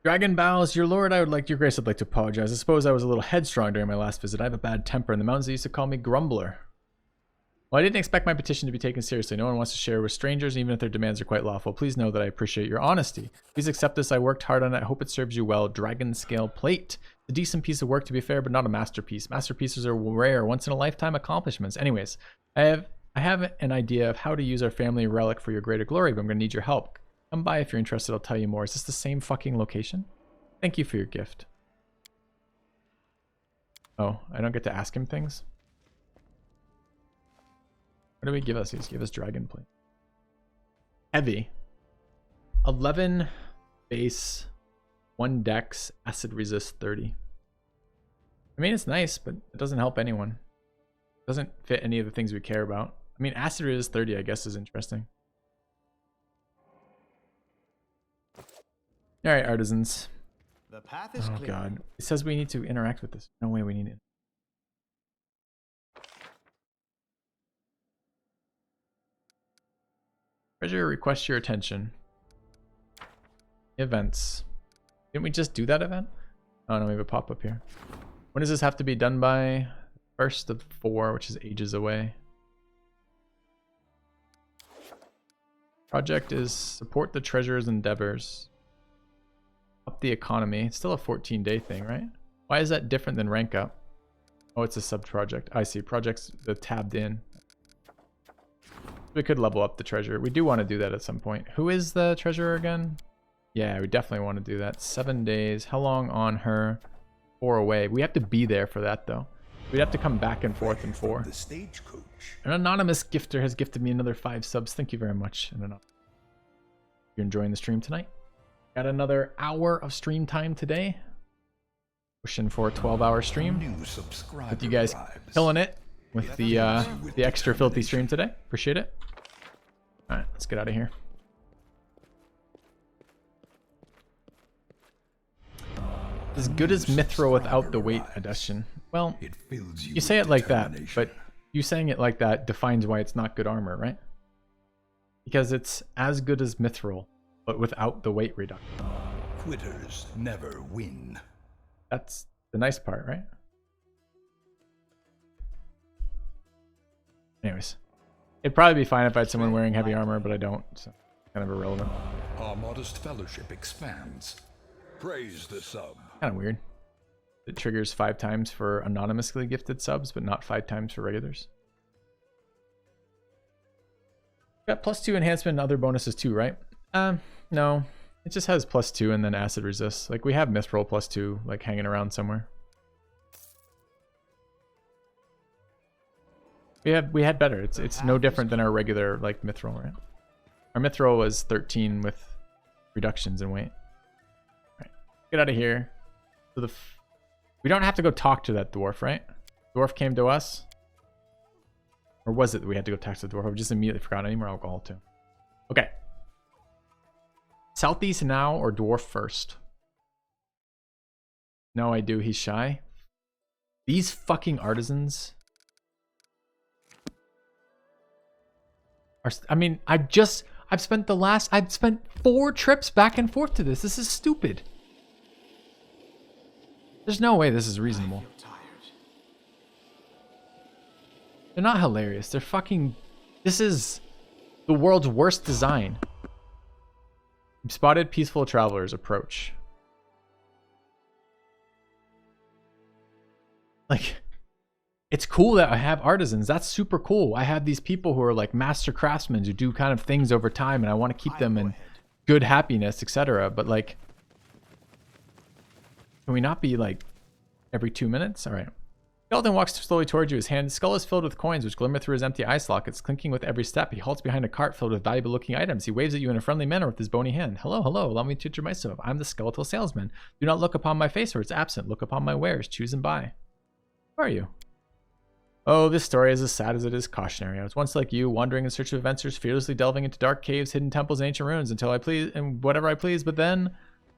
Dragon bows, your lord, your grace, I'd like to apologize. I suppose I was a little headstrong during my last visit. I have a bad temper, and the mountains used to call me Grumbler. Well, I didn't expect my petition to be taken seriously. No one wants to share with strangers, even if their demands are quite lawful. Please know that I appreciate your honesty. Please accept this. I worked hard on it. I hope it serves you well. Dragon scale plate. A decent piece of work, to be fair, but not a masterpiece. Masterpieces are rare, once-in-a-lifetime accomplishments. Anyways, I have an idea of how to use our family relic for your greater glory, but I'm going to need your help. Come by if you're interested. I'll tell you more. Is this the same fucking location? Thank you for your gift. Oh, I don't get to ask him things? What do we give us? He's give us dragon plate. Heavy. 11 base, 1 dex, acid resist 30. I mean, it's nice, but it doesn't help anyone. It doesn't fit any of the things we care about. I mean, acid resist 30, I guess, is interesting. All right, artisans. The path is clear. God. It says we need to interact with this. No way we need it. Treasure requests your attention. Events. Didn't we just do that event? Oh no, we have a pop-up here. When does this have to be done by? 1st of 4, which is ages away. Project is support the treasurer's endeavors. Up the economy. It's still a 14-day thing, right? Why is that different than rank up? Oh, it's a sub-project. I see. Projects the tabbed in. We could level up the treasure. We do want to do that at some point. Who is the treasurer again? Yeah, we definitely want to do that. 7 days. How long on her? 4 away. We have to be there for that, though. We'd have to come back and forth in 4. The stagecoach. An anonymous gifter has gifted me another 5 subs. Thank you very much. You're enjoying the stream tonight? Got another hour of stream time today. Pushing for a 12-hour stream. New subscriber With you guys arrives. killing it with the extra filthy stream today. Appreciate it. All right, let's get out of here. As good as Mithril without the weight addition. Well, It fills you say with it like that, determination. but you saying it like that defines why it's not good armor, right? Because it's as good as Mithril, but without the weight reduction. Quitters never win. That's the nice part, right? Anyways, it'd probably be fine if I had someone wearing heavy armor, but I don't, so kind of irrelevant. Our modest fellowship expands. Praise the sub. Kind of weird. It triggers 5 times for anonymously gifted subs, but not 5 times for regulars. Got +2 enhancement and other bonuses too, right? No. It just has +2 and then acid resist. Like, we have Mithril +2, like, hanging around somewhere. We had better. It's no different than our regular, like, Mithril, right? Our Mithril was 13 with reductions in weight. Right. Get out of here. So we don't have to go talk to that dwarf, right? Dwarf came to us. Or was it that we had to go talk to the dwarf? I just immediately forgot. I need more alcohol too. Okay. Southeast now or dwarf first? No, I do. He's shy. These fucking artisans. I mean, I've spent 4 trips back and forth to this. This is stupid. There's no way this is reasonable. They're not hilarious. They're fucking... This is the world's worst design. You've spotted peaceful travelers approach. Like, it's cool that I have artisans. That's super cool. I have these people who are like master craftsmen who do kind of things over time, and I want to keep them in good happiness, etc. But like, can we not be like every 2 minutes? All right. Skeleton walks slowly towards you. His skull is filled with coins which glimmer through his empty eye sockets, clinking with every step. He halts behind a cart filled with valuable-looking items. He waves at you in a friendly manner with his bony hand. Hello, hello. Allow me to introduce myself. I'm the skeletal salesman. Do not look upon my face or it's absent. Look upon my wares. Choose and buy. Who are you? Oh, this story is as sad as it is cautionary. I was once like you, wandering in search of adventures, fearlessly delving into dark caves, hidden temples, and ancient ruins until I please and whatever I please. But then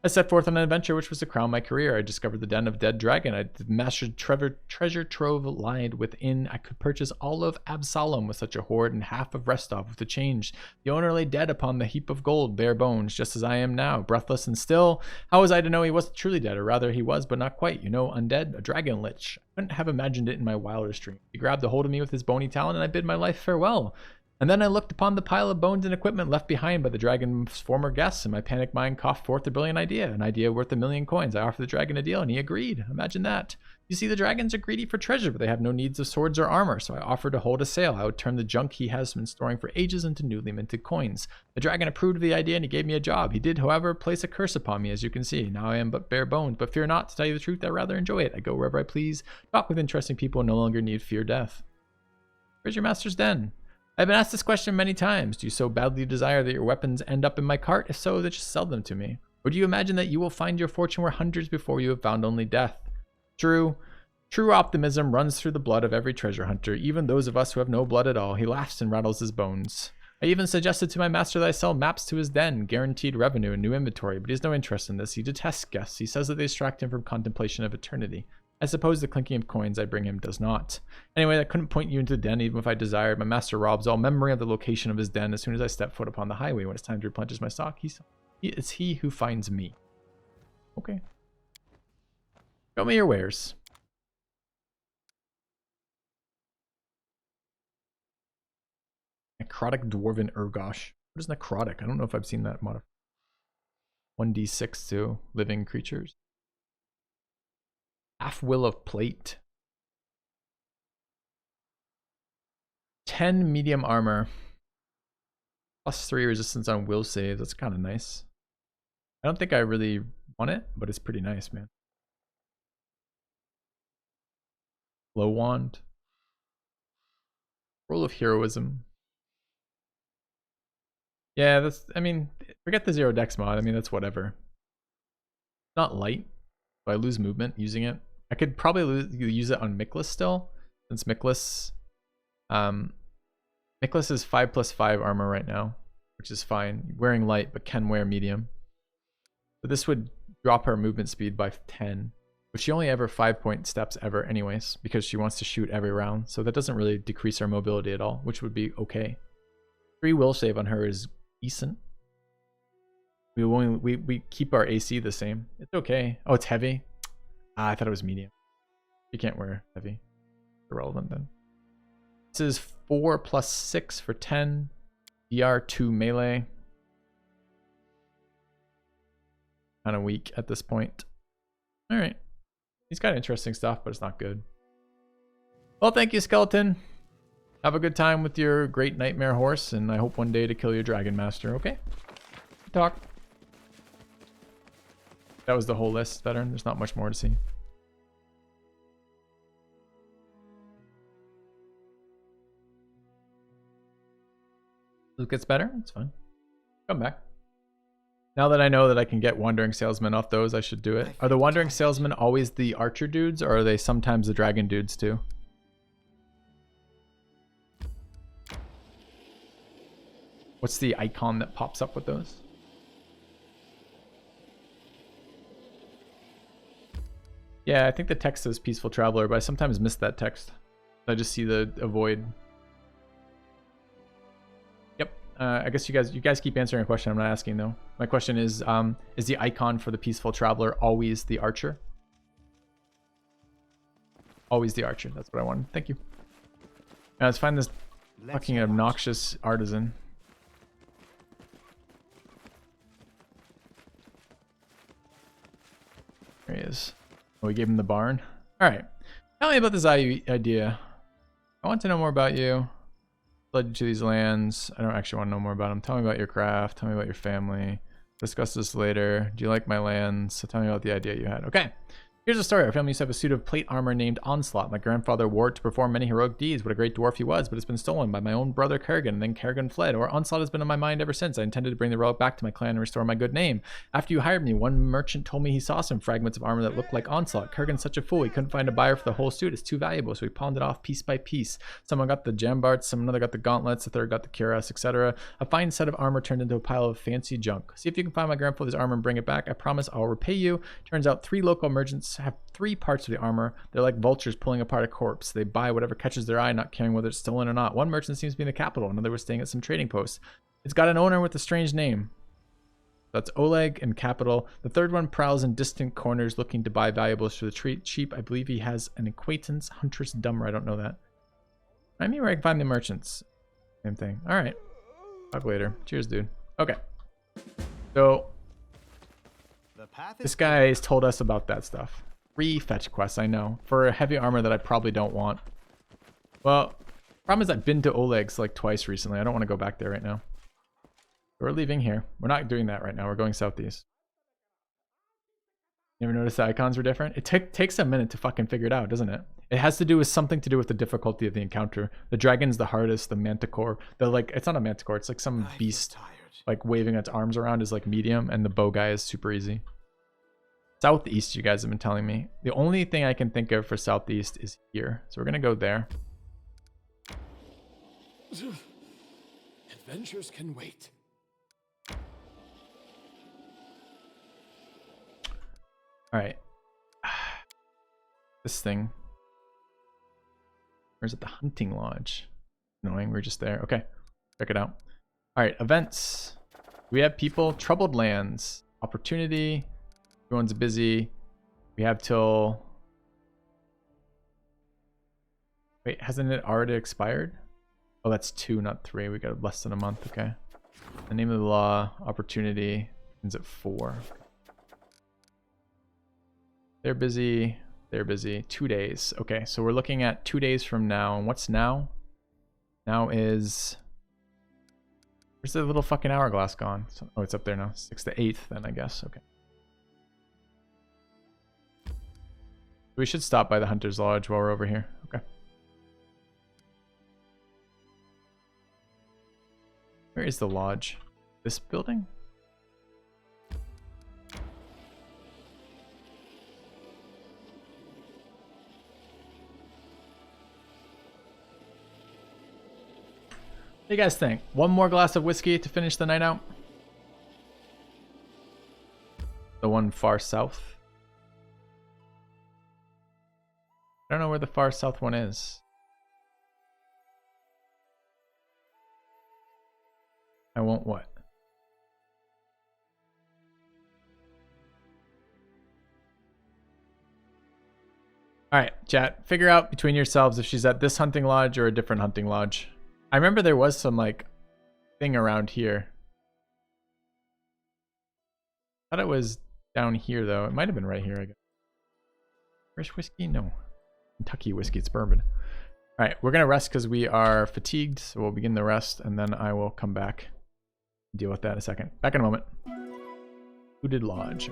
I set forth on an adventure which was to crown my career. I discovered the den of dead dragon. I mastered treasure trove lined within. I could purchase all of Absalom with such a hoard and half of Restov with the change. The owner lay dead upon the heap of gold, bare bones, just as I am now, breathless and still. How was I to know he wasn't truly dead, or rather he was, but not quite. You know, undead, a dragon lich. I couldn't have imagined it in my wildest dreams. He grabbed a hold of me with his bony talon, and I bid my life farewell. And then I looked upon the pile of bones and equipment left behind by the dragon's former guests, and my panicked mind coughed forth a brilliant idea, an idea worth 1,000,000 coins. I offered the dragon a deal, and he agreed. Imagine that. You see, the dragons are greedy for treasure, but they have no needs of swords or armor, so I offered to hold a sale. I would turn the junk he has been storing for ages into newly minted coins. The dragon approved of the idea, and he gave me a job. He did, however, place a curse upon me, as you can see. Now I am but bare bones, but fear not. To tell you the truth, I rather enjoy it. I go wherever I please, talk with interesting people, and no longer need fear death. Where's your master's den? I've been asked this question many times. Do you so badly desire that your weapons end up in my cart? If so, then just sell them to me. Or do you imagine that you will find your fortune where hundreds before you have found only death? True optimism runs through the blood of every treasure hunter, even those of us who have no blood at all. He laughs and rattles his bones. I even suggested to my master that I sell maps to his den, guaranteed revenue and new inventory, but he has no interest in this. He detests guests. He says that they distract him from contemplation of eternity. I suppose the clinking of coins I bring him does not. Anyway, I couldn't point you into the den even if I desired. My master robs all memory of the location of his den as soon as I step foot upon the highway. When it's time to replenish my stock, it's he who finds me. Okay. Show me your wares. Necrotic Dwarven Urgosh. What is necrotic? I don't know if I've seen that modifier. 1d6 to living creatures. Half will of plate. 10 medium armor. +3 resistance on will saves. That's kind of nice. I don't think I really want it, but it's pretty nice, man. Low wand. Roll of heroism. Yeah, that's, I mean, forget the 0 dex mod. I mean, that's whatever. Not light, but I lose movement using it. I could probably use it on Miklas still, since Miklas is 5+5 armor right now, which is fine. Wearing light, but can wear medium. But this would drop her movement speed by 10, but she only ever 5-point steps ever anyways, because she wants to shoot every round. So that doesn't really decrease her mobility at all, which would be okay. 3 will save on her is decent. We keep our AC the same. It's okay. Oh, it's heavy. I thought it was medium. You can't wear heavy. Irrelevant then. This is 4 + 6 for 10. DR2 melee. Kind of weak at this point. All right. He's got interesting stuff, but it's not good. Well, thank you, Skeleton. Have a good time with your great nightmare horse, and I hope one day to kill your dragon master. Okay. Good talk. That was the whole list, veteran. There's not much more to see. It gets better. It's fine. Come back. Now that I know that I can get Wandering Salesmen off those, I should do it. Are the Wandering Salesmen always the archer dudes, or are they sometimes the dragon dudes too? What's the icon that pops up with those? Yeah, I think the text says Peaceful Traveler, but I sometimes miss that text. I just see the avoid. Yep. I guess you guys keep answering a question I'm not asking though. My question is the icon for the Peaceful Traveler always the archer? Always the archer. That's what I wanted. Thank you. Now let's find this fucking obnoxious artisan. There he is. Oh, we gave him the barn. All right. Tell me about this idea. I want to know more about you. Led you to these lands. I don't actually want to know more about them. Tell me about your craft. Tell me about your family. Discuss this later. Do you like my lands? So tell me about the idea you had. Okay. Here's the story. Our family used to have a suit of plate armor named Onslaught. My grandfather wore it to perform many heroic deeds. What a great dwarf he was, but it's been stolen by my own brother Kerrigan, and then Kerrigan fled. Or Onslaught has been on my mind ever since. I intended to bring the relic back to my clan and restore my good name. After you hired me, one merchant told me he saw some fragments of armor that looked like Onslaught. Kerrigan's such a fool. He couldn't find a buyer for the whole suit. It's too valuable, so he pawned it off piece by piece. Someone got the jambarts, another got the gauntlets, the third got the cuirass, etc. A fine set of armor turned into a pile of fancy junk. See if you can find my grandfather's armor and bring it back. I promise I'll repay you. Turns out 3 local merchants have 3 parts of the armor. They're like vultures pulling apart a corpse. They buy whatever catches their eye, not caring whether it's stolen or not. One merchant seems to be in the capital. Another was staying at some trading post. It's got an owner with a strange name. That's Oleg and capital. The third one prowls in distant corners looking to buy valuables for the treat cheap. I believe he has an acquaintance, Huntress Dummer. I don't know that. I mean, where I can find the merchants. Same thing. All right. Talk later. Cheers, dude. Okay. So this guy has told us about that stuff. 3 fetch quests, I know, for a heavy armor that I probably don't want. Well, problem is I've been to Oleg's like twice recently. I don't want to go back there right now. We're leaving here. We're not doing that right now. We're going southeast. You ever notice the icons were different? It takes a minute to fucking figure it out, doesn't it? It has to do with something to do with the difficulty of the encounter. The dragon's the hardest. The manticore, it's not a manticore. It's like some beast like waving its arms around is like medium, and the bow guy is super easy. Southeast, you guys have been telling me. The only thing I can think of for southeast is here. So we're going to go there. Adventures can wait. All right. This thing. Where's it? The hunting lodge. Annoying. We're just there. Okay. Check it out. All right. Events. We have people. Troubled lands. Opportunity. Everyone's busy. We have till... Wait, hasn't it already expired? Oh, that's 2, not 3. We got less than a month. Okay. The name of the law, opportunity, ends at 4. They're busy. They're busy. 2 days. Okay, so we're looking at 2 days from now. And what's now? Now is Where's the little fucking hourglass gone? So, oh, it's up there now. 6 to 8th then, I guess. Okay. We should stop by the Hunter's Lodge while we're over here. Okay. Where is the lodge? This building? What do you guys think? One more glass of whiskey to finish the night out? The one far south? I don't know where the far south one is. I won't what? Alright, chat. Figure out between yourselves if she's at this hunting lodge or a different hunting lodge. I remember there was some, like, thing around here. I thought it was down here, though. It might have been right here, I guess. Fresh whiskey? No. Kentucky whiskey. It's bourbon. Alright, we're going to rest because we are fatigued. So we'll begin the rest, and then I will come back and deal with that in a second. Back in a moment. Secluded Lodge.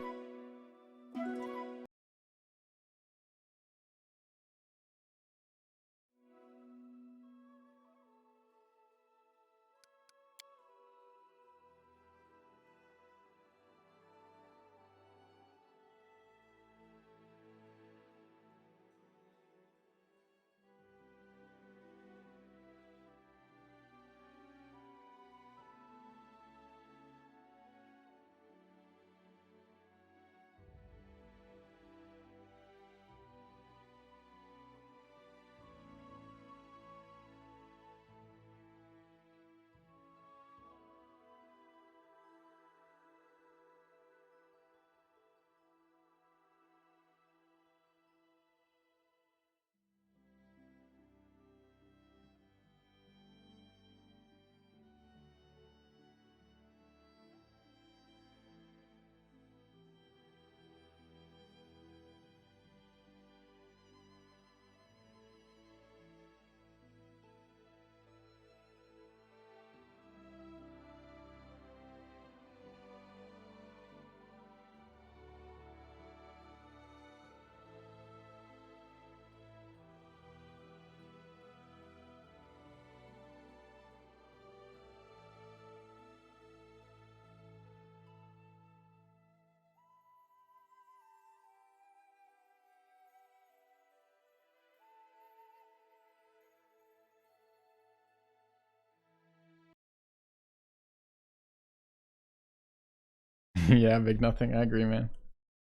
Yeah, big nothing. I agree, man.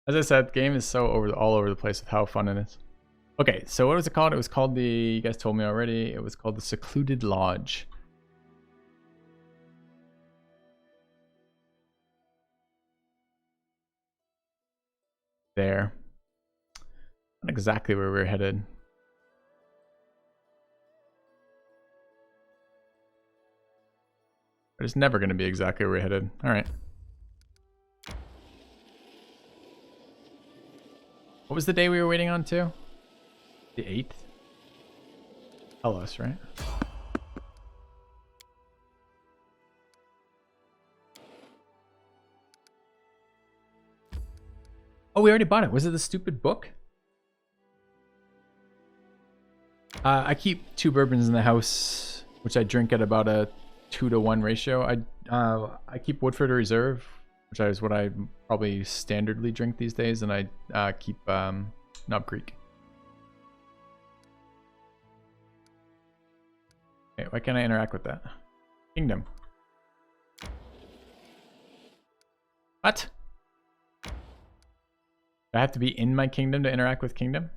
As I said, the game is so all over the place with how fun it is. Okay, so what was it called? It was called you guys told me already. It was called the Secluded Lodge. There. Not exactly where we're headed. But it's never going to be exactly where we're headed. All right. What was the day we were waiting on to? The 8th? Tell us, right? Oh, we already bought it. Was it the stupid book? I keep 2 bourbons in the house, which I drink at about a 2-to-1 ratio. I keep Woodford Reserve, which is what I probably standardly drink these days, and I keep Knob Creek. Okay, why can't I interact with that? Kingdom. What? Do I have to be in my kingdom to interact with kingdom?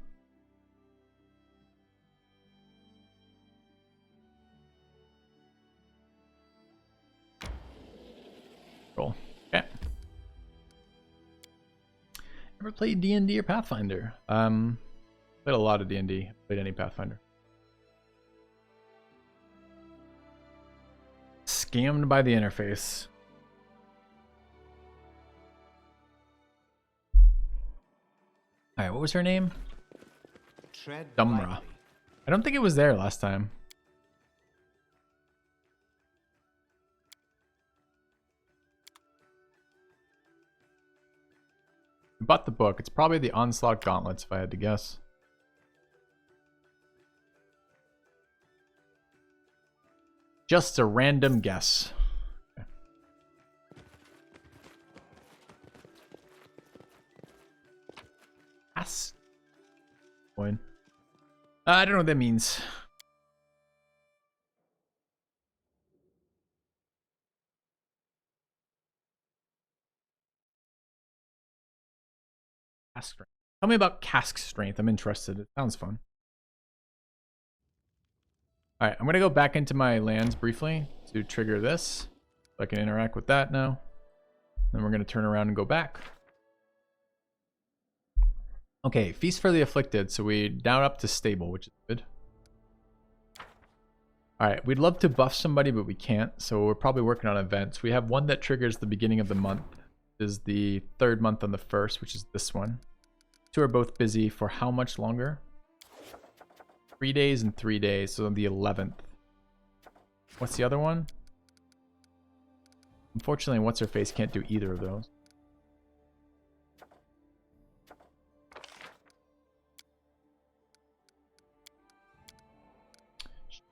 Cool. Okay. Ever played D&D or Pathfinder? Played a lot of D&D. Played any Pathfinder. Scammed by the interface. Alright, what was her name? Dumra. lightly. I don't think it was there last time. We bought the book. It's probably the Onslaught Gauntlets, if I had to guess. Just a random guess. Okay. Ass. Coin. I don't know what that means. Cask strength. Tell me about cask strength. I'm interested. It sounds fun. Alright, I'm going to go back into my lands briefly to trigger this. So I can interact with that now. Then we're going to turn around and go back. Okay, Feast for the Afflicted. So we down up to stable, which is good. Alright, we'd love to buff somebody, but we can't. So we're probably working on events. We have one that triggers the beginning of the month. This is the 3rd month on the 1st, which is this one. Two are both busy for how much longer? 3 days and 3 days, so the 11th. What's the other one? Unfortunately, What's-Her-Face can't do either of those.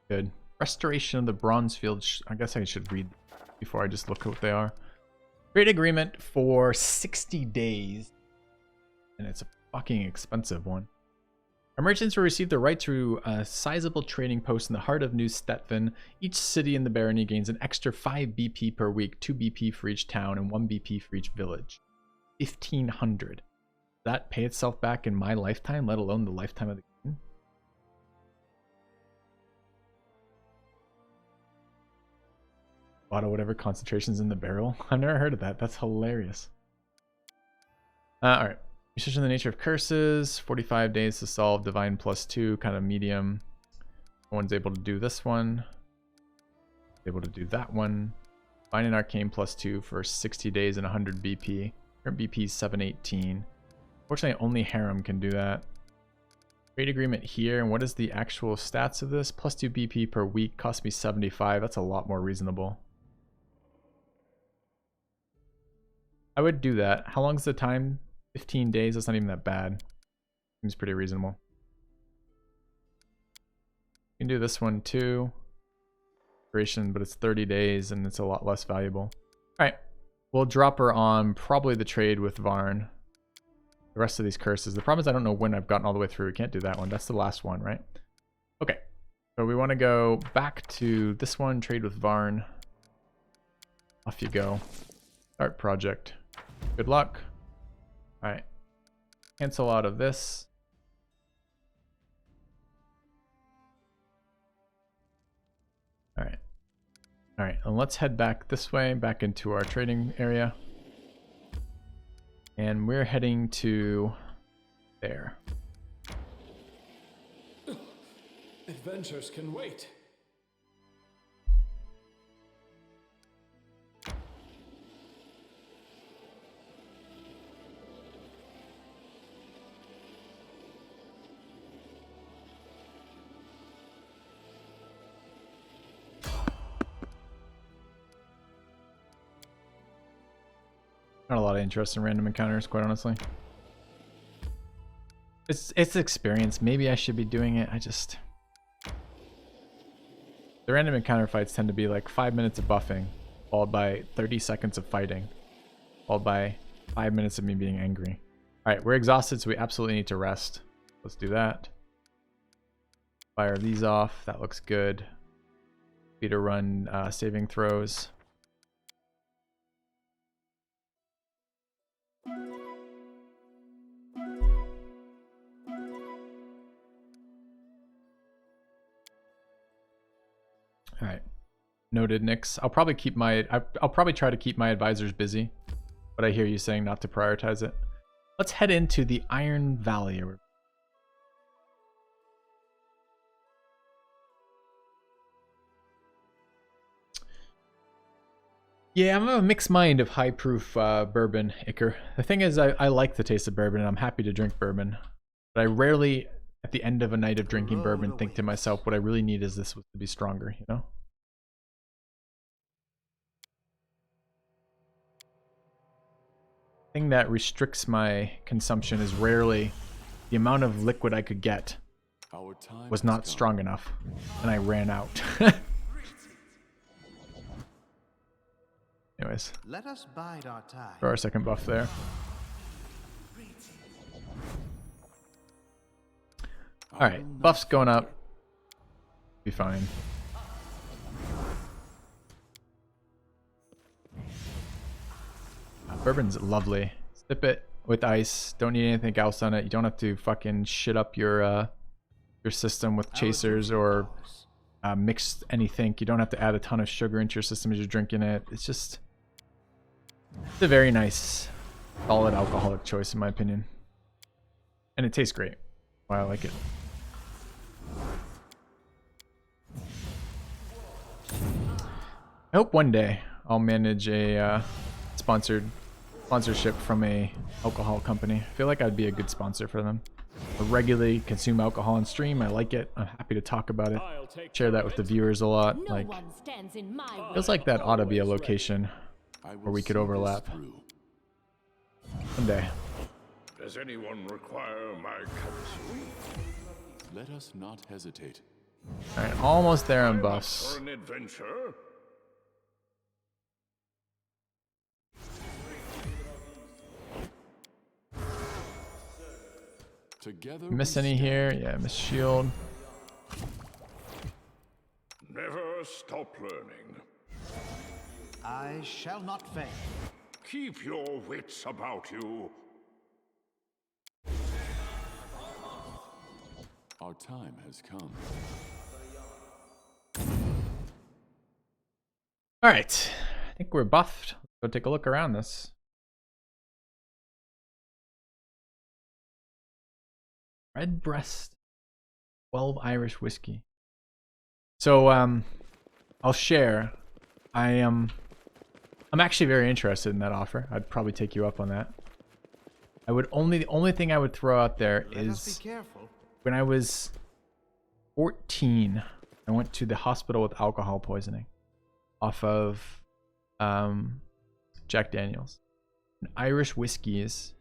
Good. Restoration of the Bronze Field. I guess I should read before I just look at what they are. Trade agreement for 60 days. And it's a fucking expensive one. Our merchants will receive the right to a sizable trading post in the heart of New Stettin. Each city in the barony gains an extra 5 BP per week, 2 BP for each town, and 1 BP for each village. 1,500. Does that pay itself back in my lifetime, let alone the lifetime of the game? Auto whatever concentrations in the barrel. I've never heard of that. That's hilarious. Alright. Research on the nature of curses. 45 days to solve. Divine +2. Kind of medium. No one's able to do this one. Able to do that one. Divine and Arcane +2 for 60 days and 100 BP. Current BP is 718. Fortunately, only Harem can do that. Trade agreement here. And what is the actual stats of this? +2 BP per week. Cost me 75. That's a lot more reasonable. I would do that. How long is the time? 15 days. That's not even that bad. Seems pretty reasonable. You can do this one too. Duration, but it's 30 days and it's a lot less valuable. Alright. We'll drop her on probably the trade with Varn. The rest of these curses. The problem is I don't know when I've gotten all the way through. We can't do that one. That's the last one, right? Okay. So we want to go back to this one. Trade with Varn. Off you go. Start project. Good luck. Alright. Cancel out of this. Alright. Alright, and let's head back this way, back into our trading area. And we're heading to there. Adventures can wait. Not a lot of interest in random encounters, quite honestly. It's experience. Maybe I should be doing it. The random encounter fights tend to be like 5 minutes of buffing, followed by 30 seconds of fighting, followed by 5 minutes of me being angry. Alright, we're exhausted, so we absolutely need to rest. Let's do that. Fire these off. That looks good. Need to run saving throws. All right, noted, Nix. I'll probably try to keep my advisors busy, but I hear you saying not to prioritize it. Let's head into the Iron Valley. Yeah, I'm of a mixed mind of high proof bourbon, Iker. The thing is, I like the taste of bourbon and I'm happy to drink bourbon, but I rarely, at the end of a night of drinking bourbon, think to myself, what I really need is this to be stronger, you know? thing that restricts my consumption is rarely the amount of liquid I could get was not strong enough, and I ran out. Anyways, Let us bide our time. for our second buff there. Alright, buff's going up. Be fine. Bourbon's lovely. Sip it with ice. Don't need anything else on it. You don't have to fucking shit up your system with chasers or mix anything. You don't have to add a ton of sugar into your system as you're drinking it. It's a very nice, solid alcoholic choice in my opinion. And it tastes great. Why I like it. I hope one day I'll manage a sponsorship from a alcohol company. I feel like I'd be a good sponsor for them. I regularly consume alcohol on stream. I like it. I'm happy to talk about it. Share that with the viewers a lot. No Like, one stands in my way. feels like that ought to be a location where we could overlap. One day. Does anyone require my counsel? Let us not hesitate. Alright, almost there on I'm up buffs. for an adventure. Together Miss we any stand. here? Yeah, miss shield. Never stop learning. I shall not fail. Keep your wits about you. Our time has come. Alright, I think we're buffed. Let's go take a look around this. Red Breast 12 Irish whiskey. So I'll share. I'm actually very interested in that offer. I'd probably take you up on that. The only thing I would throw out there Let us is be careful. when I was 14, I went to the hospital with alcohol poisoning off of Jack Daniels. And Irish whiskeys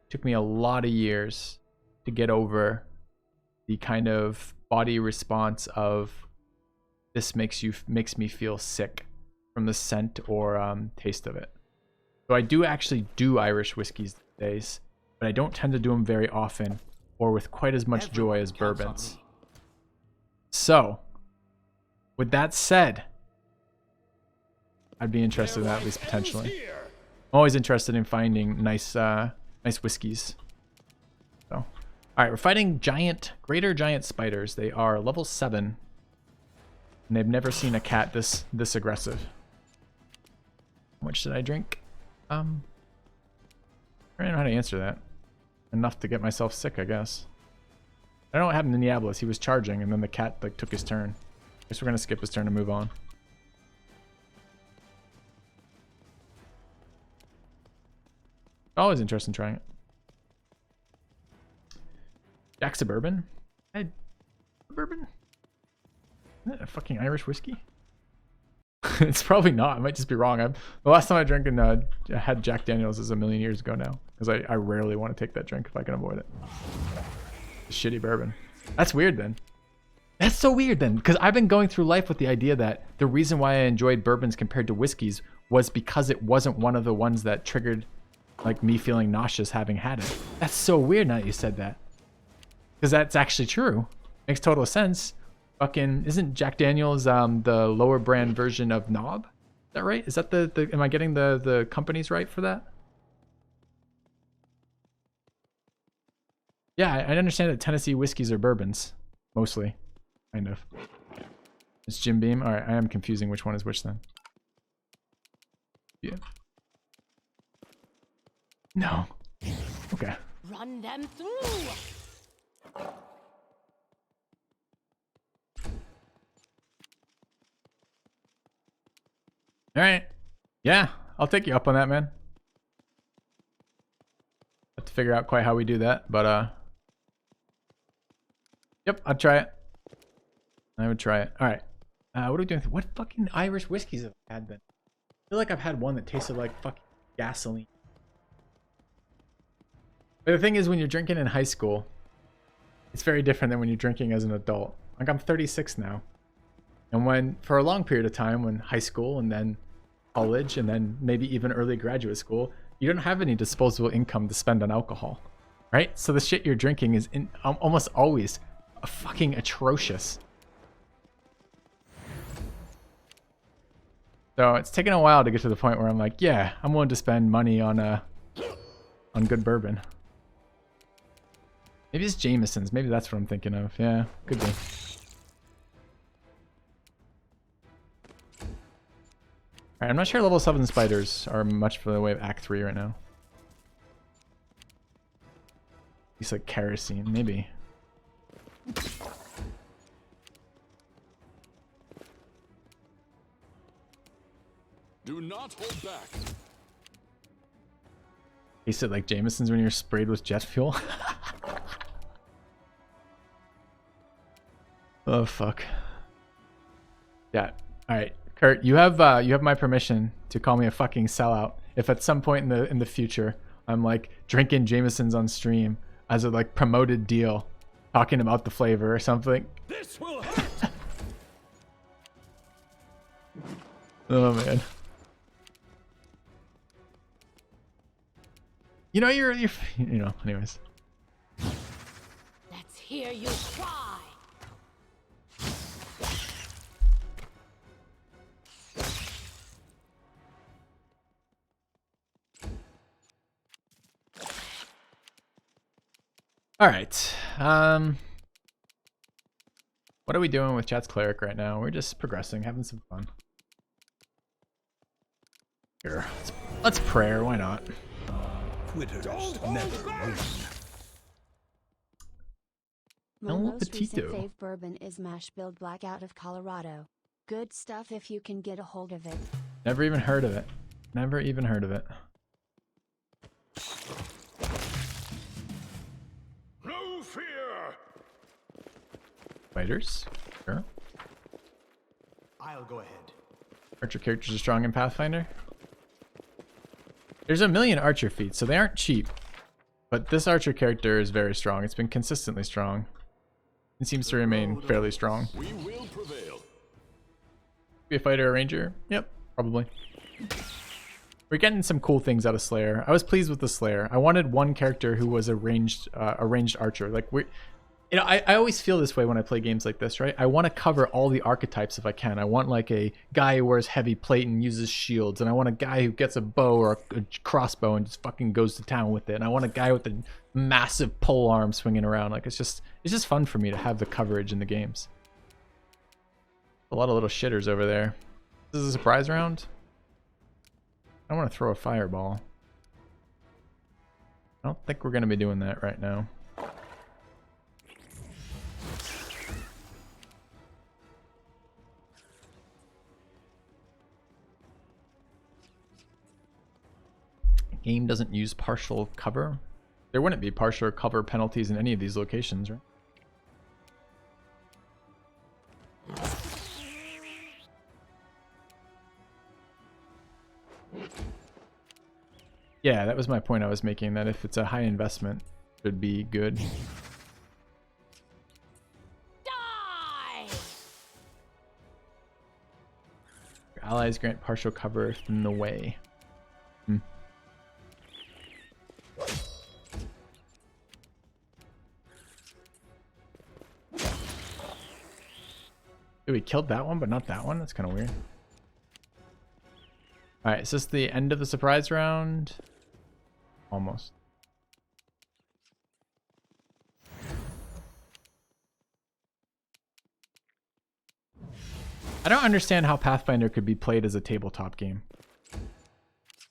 took me a lot of years to get over the kind of body response of this makes me feel sick from the scent or taste of it. So I do actually do Irish whiskeys these days, but I don't tend to do them very often or with quite as much joy as Everyone counts on bourbons. me. So, with that said, I'd be interested in that at least potentially. I'm always interested in finding nice whiskeys. So, all right, we're fighting greater giant spiders. They are level 7, and they've never seen a cat this aggressive. How much did I drink? I don't know how to answer that. Enough to get myself sick, I guess. I don't know what happened to Diablos. He was charging, and then the cat like took his turn. I guess we're gonna skip his turn and move on. Always interested in trying it. Jack Suburban? Bourbon? Isn't that a fucking Irish whiskey? It's probably not. I might just be wrong. The last time I drank and had Jack Daniels is a million years ago now, because I rarely want to take that drink if I can avoid it. Shitty bourbon. That's weird then. That's so weird then, because I've been going through life with the idea that the reason why I enjoyed bourbons compared to whiskeys was because it wasn't one of the ones that triggered like me feeling nauseous having had it. That's so weird now that you said that, because that's actually true. Makes total sense. Fucking isn't Jack Daniels the lower brand version of Knob? Is that right? Is that the am I getting the companies right for that? Yeah, I understand that Tennessee whiskeys are bourbons, mostly, kind of. It's Jim Beam. All right, I am confusing which one is which then. Yeah. No. Okay. Run them through. All right. Yeah, I'll take you up on that, man. Have to figure out quite how we do that, but yep, I'd try it. I would try it. All right. What are we doing? What fucking Irish whiskeys have I had then? I feel like I've had one that tasted like fucking gasoline. But the thing is, when you're drinking in high school, it's very different than when you're drinking as an adult. Like, I'm 36 now. And when, for a long period of time, when high school and then college and then maybe even early graduate school, you don't have any disposable income to spend on alcohol, right? So the shit you're drinking is almost always fucking atrocious. So it's taken a while to get to the point where I'm like, yeah, I'm willing to spend money on good bourbon. Maybe it's Jameson's. Maybe that's what I'm thinking of. Yeah, could be. Alright, I'm not sure level 7 spiders are much for the way of Act 3 right now. He's like kerosene, maybe. Do not hold back. He said like Jameson's when you're sprayed with jet fuel. Oh fuck. Yeah. All right, Kurt, you have my permission to call me a fucking sellout if at some point in the future I'm like drinking Jameson's on stream as a like promoted deal, talking about the flavor or something. This will hurt. Oh man. You know you're you know, anyways. Let's hear you cry. All right. What are we doing with Chat's Cleric right now? We're just progressing, having some fun. Here, let's prayer. Why not? Quitters never win. My El most recent Petito. fave bourbon is Mash Build Black out of Colorado. Good stuff if you can get a hold of it. Never even heard of it. Never even heard of it. No fear. Fighters? Sure. I'll go ahead. Archer characters are strong in Pathfinder. There's a million archer feats, so they aren't cheap. But this archer character is very strong. It's been consistently strong. It seems to remain fairly strong. We will prevail. Be a fighter or ranger? Yep, probably. We're getting some cool things out of Slayer. I was pleased with the Slayer. I wanted one character who was a ranged archer. Like I always feel this way when I play games like this, right? I want to cover all the archetypes if I can. I want like a guy who wears heavy plate and uses shields, and I want a guy who gets a bow or a crossbow and just fucking goes to town with it. And I want a guy with a massive pole arm swinging around. Like it's just fun for me to have the coverage in the games. A lot of little shitters over there. This is a surprise round. I want to throw a fireball. I don't think we're going to be doing that right now. Game doesn't use partial cover. There wouldn't be partial cover penalties in any of these locations, right? Yeah, that was my point I was making, that if it's a high investment, it would be good. Die! Your allies grant partial cover if in the way. We killed that one, but not that one? That's kind of weird. Alright, is this the end of the surprise round? Almost. I don't understand how Pathfinder could be played as a tabletop game.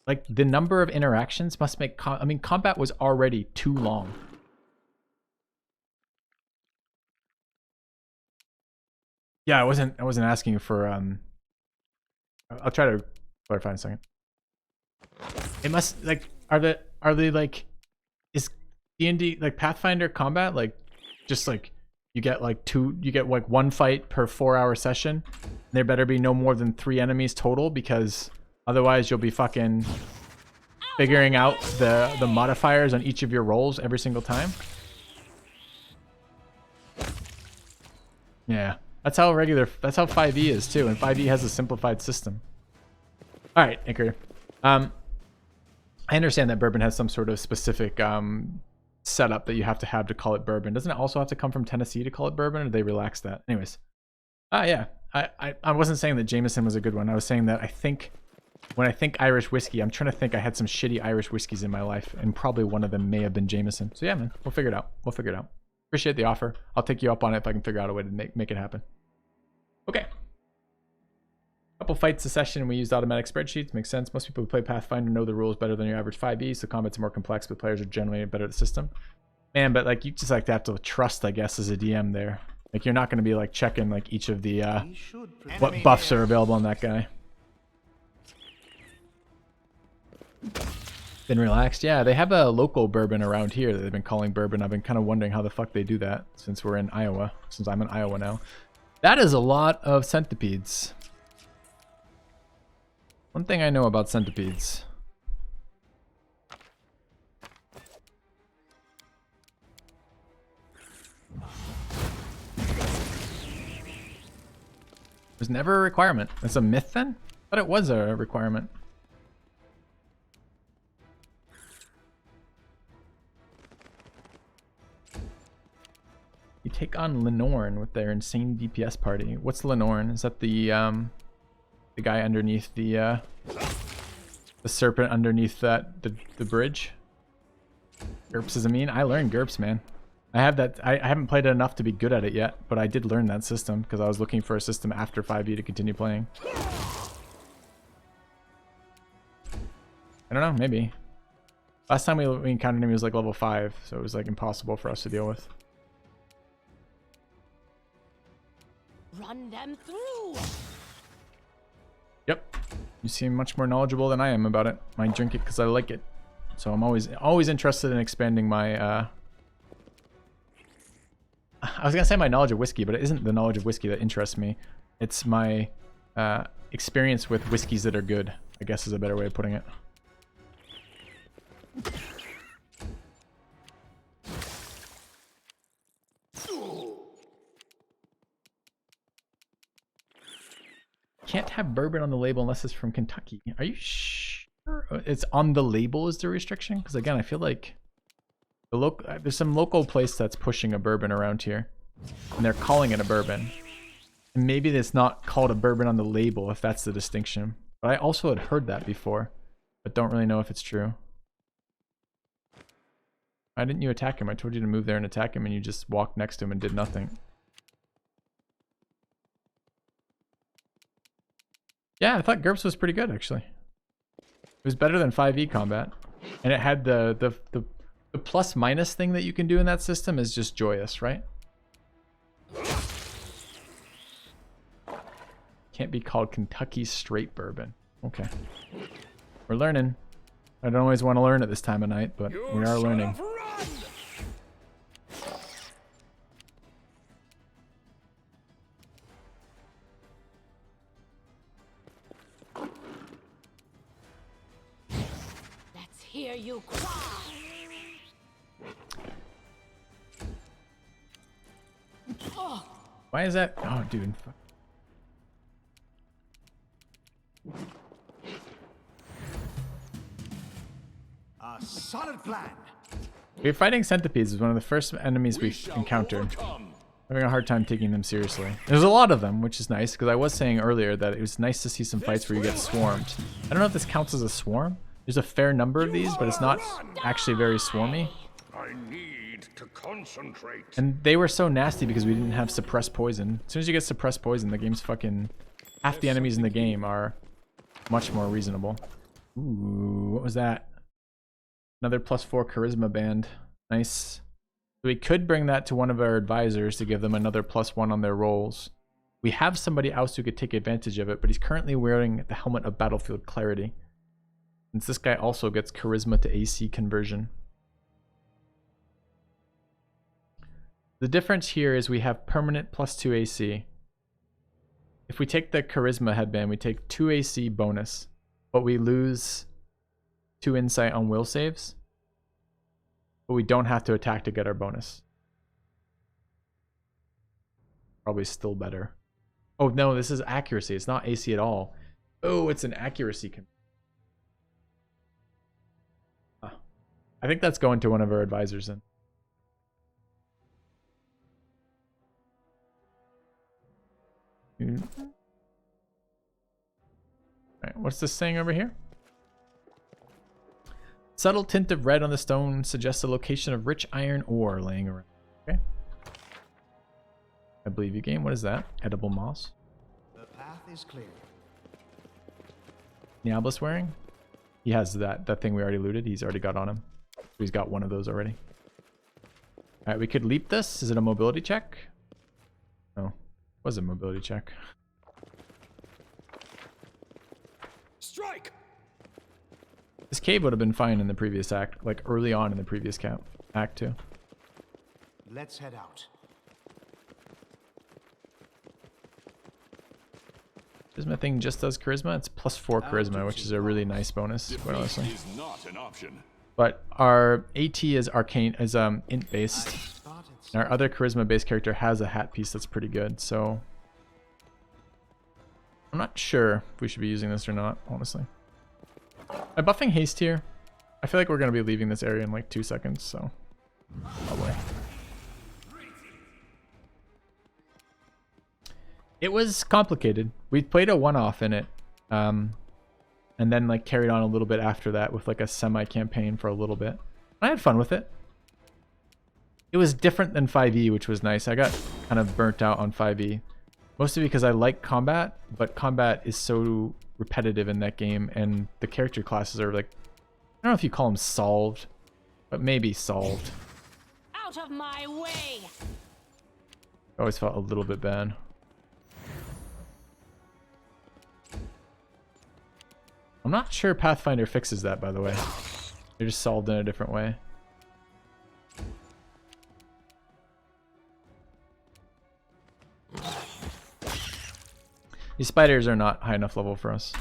Like, the number of interactions must make... I mean, combat was already too long. Yeah, I wasn't asking for I'll try to clarify in a second. It must like are they like is D&D like Pathfinder combat like just like you get like one fight per 4-hour session? There better be no more than 3 enemies total, because otherwise you'll be fucking figuring out the modifiers on each of your rolls every single time. Yeah, that's how 5e is too, and 5e has a simplified system. All right, Iker. I understand that bourbon has some sort of specific setup that you have to call it bourbon. Doesn't it also have to come from Tennessee to call it bourbon, or did they relax that? Anyways. Yeah. I wasn't saying that Jameson was a good one. I was saying that when I think Irish whiskey, I'm trying to think I had some shitty Irish whiskeys in my life, and probably one of them may have been Jameson. So yeah, man, we'll figure it out. Appreciate the offer. I'll take you up on it if I can figure out a way to make it happen. Okay. Couple fights a session, we used automatic spreadsheets. Makes sense. Most people who play Pathfinder know the rules better than your average 5e, so combat's more complex, but players are generally better at the system. Man, but like you just like to have to trust, I guess, as a DM there. Like you're not going to be like checking like each of the what buffs are available on that guy. Been relaxed. Yeah, they have a local bourbon around here that they've been calling bourbon. I've been kind of wondering how the fuck they do that since we're in Iowa, since I'm in Iowa now. That is a lot of centipedes. One thing I know about centipedes. There's never a requirement. It's a myth then? I thought it was a requirement. You take on Lenorn with their insane DPS party. What's Lenorn? Is that the guy underneath the serpent underneath the bridge? GURPS is a mean. I learned GURPS, man. I have that. I haven't played it enough to be good at it yet, but I did learn that system because I was looking for a system after 5e to continue playing. I don't know, maybe. Last time we encountered him, he was like level 5, so it was like impossible for us to deal with. Run them through. Yep. You seem much more knowledgeable than I am about it. I drink it because I like it. So I'm always interested in expanding my I was gonna say my knowledge of whiskey, but it isn't the knowledge of whiskey that interests me. It's my experience with whiskeys that are good, I guess is a better way of putting it. Can't have bourbon on the label unless it's from Kentucky. Are you sure? It's on the label is the restriction? Because again, I feel like there's some local place that's pushing a bourbon around here, and they're calling it a bourbon. And maybe it's not called a bourbon on the label if that's the distinction. But I also had heard that before, but don't really know if it's true. Why didn't you attack him? I told you to move there and attack him, and you just walked next to him and did nothing. Yeah, I thought GURPS was pretty good, actually. It was better than 5e combat. And it had the plus minus thing that you can do in that system is just joyous, right? Can't be called Kentucky straight bourbon. Okay. We're learning. I don't always want to learn at this time of night, but we are learning. Let's hear you cry. Why is that? Oh, dude. Fuck. A solid plan. We're fighting centipedes is one of the first enemies we encountered. Having a hard time taking them seriously. There's a lot of them, which is nice, because I was saying earlier that it was nice to see some fights where you get swarmed. I don't know if this counts as a swarm. There's a fair number of these, but it's not actually very swarmy. I need to concentrate. And they were so nasty because we didn't have suppressed poison. As soon as you get suppressed poison, the game's fucking... Half the enemies in the game are much more reasonable. Ooh, what was that? Another +4 charisma band. Nice. So we could bring that to one of our advisors to give them another +1 on their rolls. We have somebody else who could take advantage of it, but he's currently wearing the helmet of Battlefield Clarity. Since this guy also gets charisma to AC conversion. The difference here is we have permanent +2 AC. If we take the charisma headband, we take 2 AC bonus, but we lose 2 insight on will saves. But we don't have to attack to get our bonus. Probably still better. Oh no, this is accuracy. It's not AC at all. Oh, it's an accuracy. I think that's going to one of our advisors then. Alright, what's this saying over here? Subtle tint of red on the stone suggests the location of rich iron ore laying around. Okay. I believe you, game. What is that? Edible moss. The path is clear. Niablis wearing? He has that thing we already looted. He's already got on him. So he's got one of those already. Alright, we could leap this. Is it a mobility check? No. It was a mobility check. Strike! This cave would have been fine in the previous act. Like early on in the previous act too. Let's head out. Charisma thing just does charisma. It's +4 charisma, which is a really nice bonus, quite honestly. Is not an option. But our AT is arcane, is int based. Spotted And our other charisma based character has a hat piece that's pretty good, so I'm not sure if we should be using this or not, honestly. Am I buffing haste here? I feel like we're gonna be leaving this area in like 2 seconds, so probably. It was complicated. We played a one-off in it, and then like carried on a little bit after that with like a semi-campaign for a little bit. I had fun with it. It was different than 5e, which was nice. I got kind of burnt out on 5e, mostly because I like combat, but combat is so repetitive in that game, and the character classes are like, I don't know if you call them solved, but maybe solved. Out of my way! I always felt a little bit bad. I'm not sure Pathfinder fixes that, by the way. They're just solved in a different way. These spiders are not high enough level for us.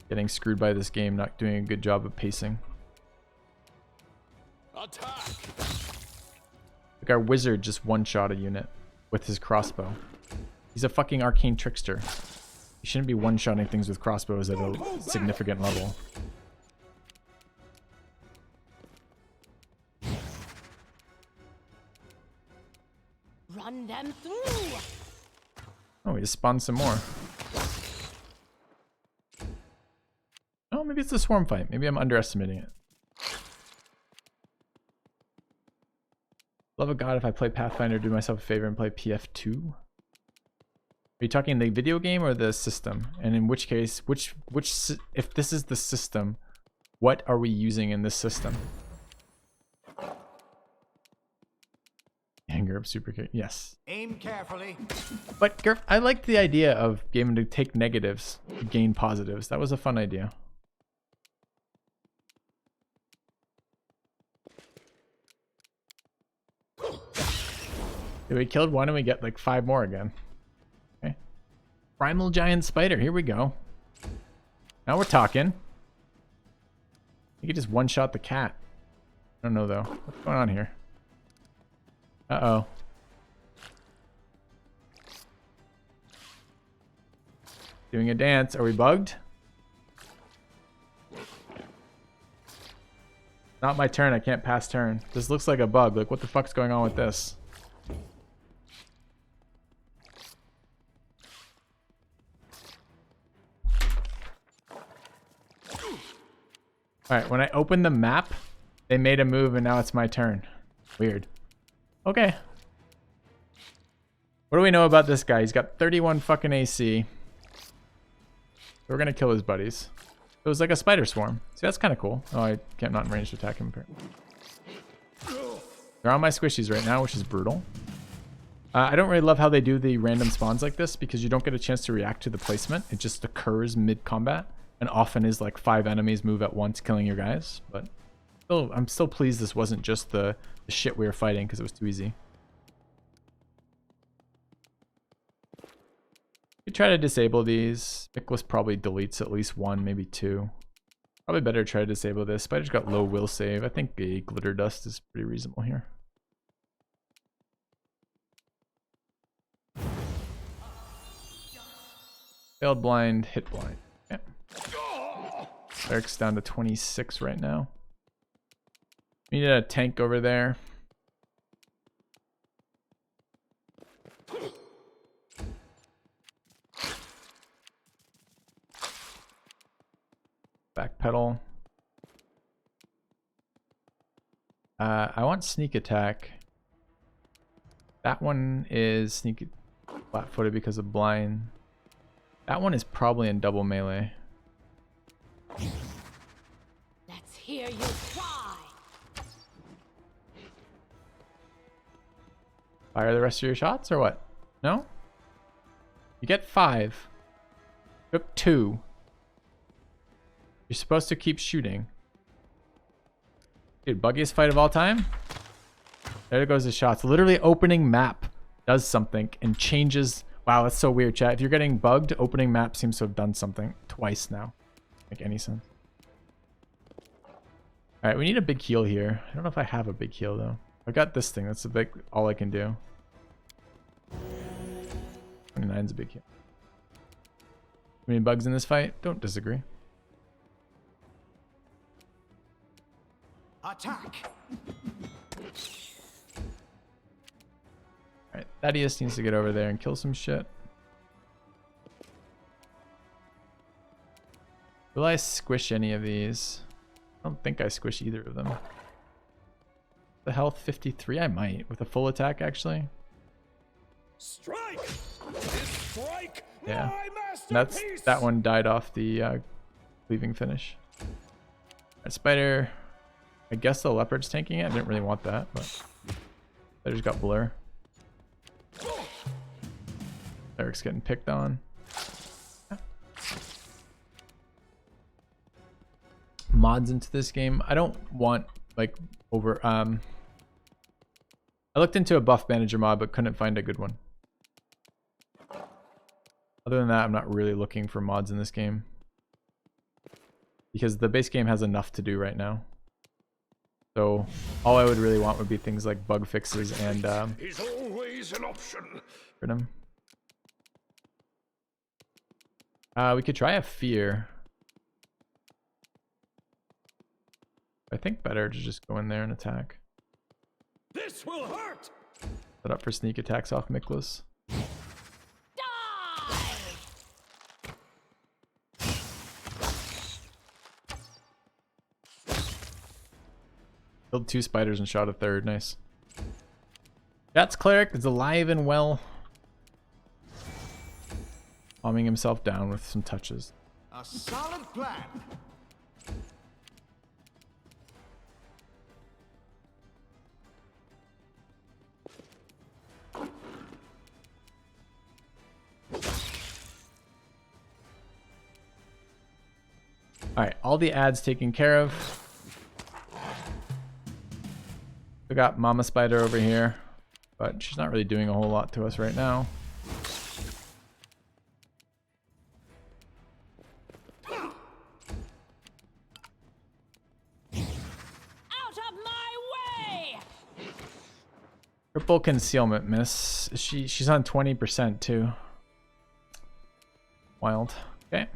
Getting screwed by this game, not doing a good job of pacing. Attack! Like our wizard just one-shot a unit with his crossbow. He's a fucking arcane trickster. You shouldn't be one-shotting things with crossbows at a significant level. Run them through! Oh, we just spawned some more. Oh, maybe it's a swarm fight. Maybe I'm underestimating it. Love of God, if I play Pathfinder, do myself a favor and play PF2. Are you talking the video game or the system? And in which case, if this is the system, what are we using in this system? Anger up super kick. Yes. Aim carefully. But Gerf, I liked the idea of gaming to take negatives to gain positives. That was a fun idea. We killed one and we get like 5 more again. Okay. Primal giant spider. Here we go. Now we're talking. You could just one-shot the cat. I don't know though. What's going on here? Uh-oh. Doing a dance. Are we bugged? Not my turn. I can't pass turn. This looks like a bug. Like, what the fuck's going on with this? Alright, when I opened the map, they made a move and now it's my turn. Weird. Okay. What do we know about this guy? He's got 31 fucking AC. We're gonna kill his buddies. It was like a spider swarm. See, that's kind of cool. Oh, I can't not in range to attack him. They're on my squishies right now, which is brutal. I don't really love how they do the random spawns like this because you don't get a chance to react to the placement. It just occurs mid-combat and often is like 5 enemies move at once, killing your guys. But still, I'm still pleased this wasn't just the shit we were fighting because it was too easy. You try to disable these. Nicholas probably deletes at least 1, maybe 2. Probably better try to disable this. Spider's got low will save. I think a glitter dust is pretty reasonable here. Failed blind, hit blind. Yeah. Eric's down to 26 right now. We need a tank over there. Backpedal. I want sneak attack. That one is sneak flat-footed because of blind. That one is probably in double melee. Let's hear you cry. Fire the rest of your shots or what? No? You get 5. Took 2. You're supposed to keep shooting. Dude, buggiest fight of all time? There goes the shots. Literally opening map does something and changes. Wow, that's so weird, chat. If you're getting bugged, opening map seems to have done something twice now. Make any sense. Alright, we need a big heal here. I don't know if I have a big heal though. I've got this thing. That's a big all I can do. 29's a big heal. Any bugs in this fight? Don't disagree. Attack! Alright, Thaddeus needs to get over there and kill some shit. Will I squish any of these? I don't think I squish either of them. The health 53? I might. With a full attack, actually. Strike! Strike! Yeah. My That one died off the cleaving finish. Alright, Spider. I guess the leopard's tanking it. I didn't really want that, but I just got blur. Eric's getting picked on. Mods into this game. I don't want like over I looked into a buff manager mod but couldn't find a good one. Other than that, I'm not really looking for mods in this game because the base game has enough to do right now. So all I would really want would be things like bug fixes and Is always an option. freedom. We could try a fear. I think better to just go in there and attack. This will hurt. Set up for sneak attacks off Miklos. Die! Killed 2 spiders and shot a 3rd. Nice. That's Cleric is alive and well. Calming himself down with some touches. A solid plan. Alright, all the ads taken care of. We got Mama Spider over here, but she's not really doing a whole lot to us right now. Out of my way! Triple concealment miss. She's on 20% too. Wild. Okay.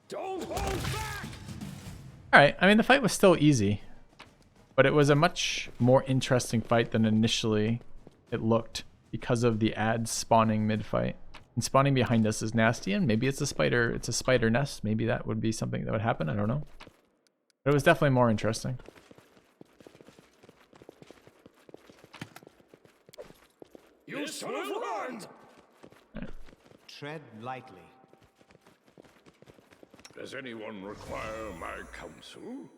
Don't hold back. Alright, I mean the fight was still easy, but it was a much more interesting fight than initially it looked because of the ads spawning mid-fight. And spawning behind us is nasty, and maybe it's a spider nest. Maybe that would be something that would happen, I don't know. But it was definitely more interesting. You should have learned. Tread lightly. Does anyone require my counsel?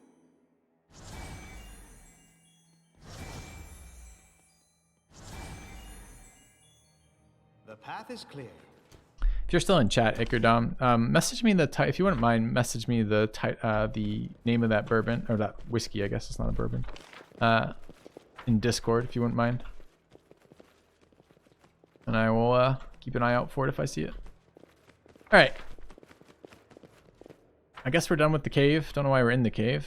The path is clear. If you're still in chat, Ikerdom, message me if you wouldn't mind, message me the name of that bourbon, or that whiskey, I guess it's not a bourbon, in Discord, if you wouldn't mind. And I will keep an eye out for it if I see it. Alright. I guess we're done with the cave. Don't know why we're in the cave.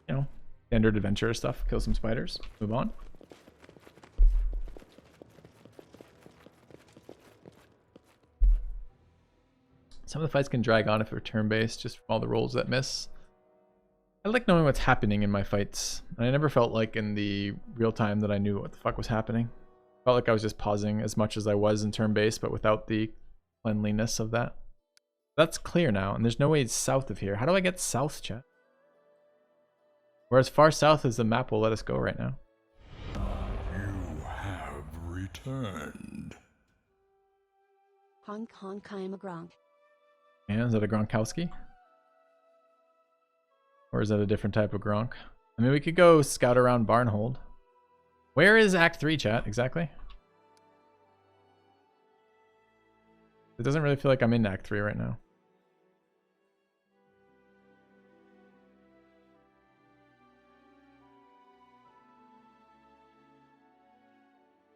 You know, standard adventure stuff. Kill some spiders. Move on. Some of the fights can drag on if they're turn-based, just from all the rolls that miss. I like knowing what's happening in my fights. And I never felt like in the real time that I knew what the fuck was happening. Felt like I was just pausing as much as I was in turn-based, but without the cleanliness of that. That's clear now, and there's no way south of here. How do I get south, chat? We're as far south as the map will let us go right now. You have returned. Honk honk, I'm a Gronk. Yeah, is that a Gronkowski? Or is that a different type of Gronk? I mean, we could go scout around Barnhold. Where is Act 3, chat, exactly? It doesn't really feel like I'm in Act 3 right now.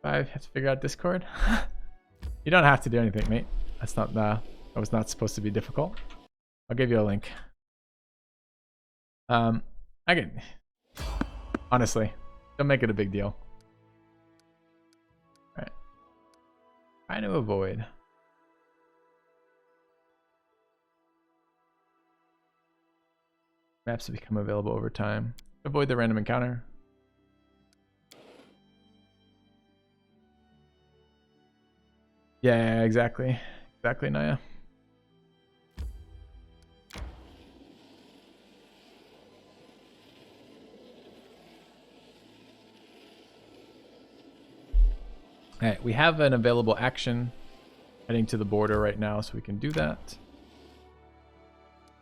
I have to figure out Discord. You don't have to do anything, mate. That's not that was not supposed to be difficult. I'll give you a link. I can honestly don't make it a big deal. All right. Trying to avoid. Maps have become available over time. Avoid the random encounter. Yeah, exactly. Exactly, Naya. Alright, we have an available action heading to the border right now, so we can do that.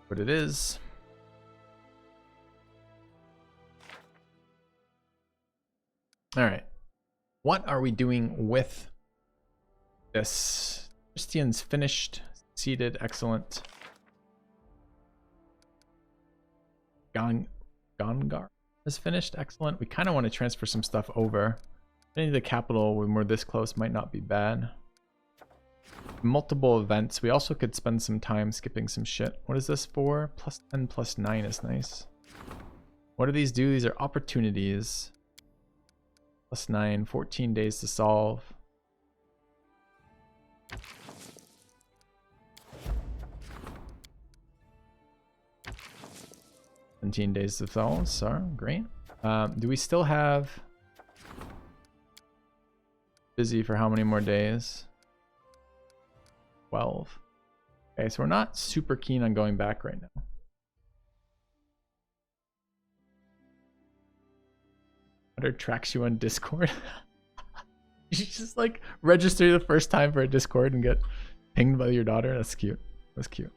What it is. Alright. What are we doing with this? Christian's finished. Seated. Excellent. Gongar is finished. Excellent. We kind of want to transfer some stuff over. Getting to the capital when we're this close might not be bad. Multiple events. We also could spend some time skipping some shit. What is this for? Plus 10, plus 9 is nice. What do these do? These are opportunities. Plus 9, 14 days to solve. $17 days to solve. Sorry, great. Do we still have busy for how many more days? 12. Okay, so we're not super keen on going back right now. Hunter tracks you on Discord. You just like register the first time for a Discord and get pinged by your daughter. That's cute. That's cute.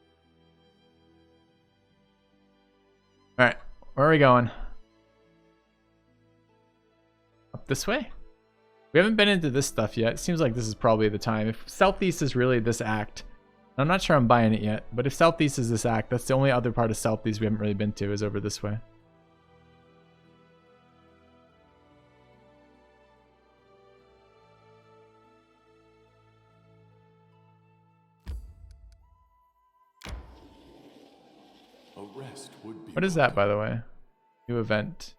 All right, where are we going? Up this way? We haven't been into this stuff yet. It seems like this is probably the time. If Southeast is really this act, I'm not sure I'm buying it yet, but if Southeast is this act, that's the only other part of Southeast we haven't really been to is over this way. What is that, by the way? New event.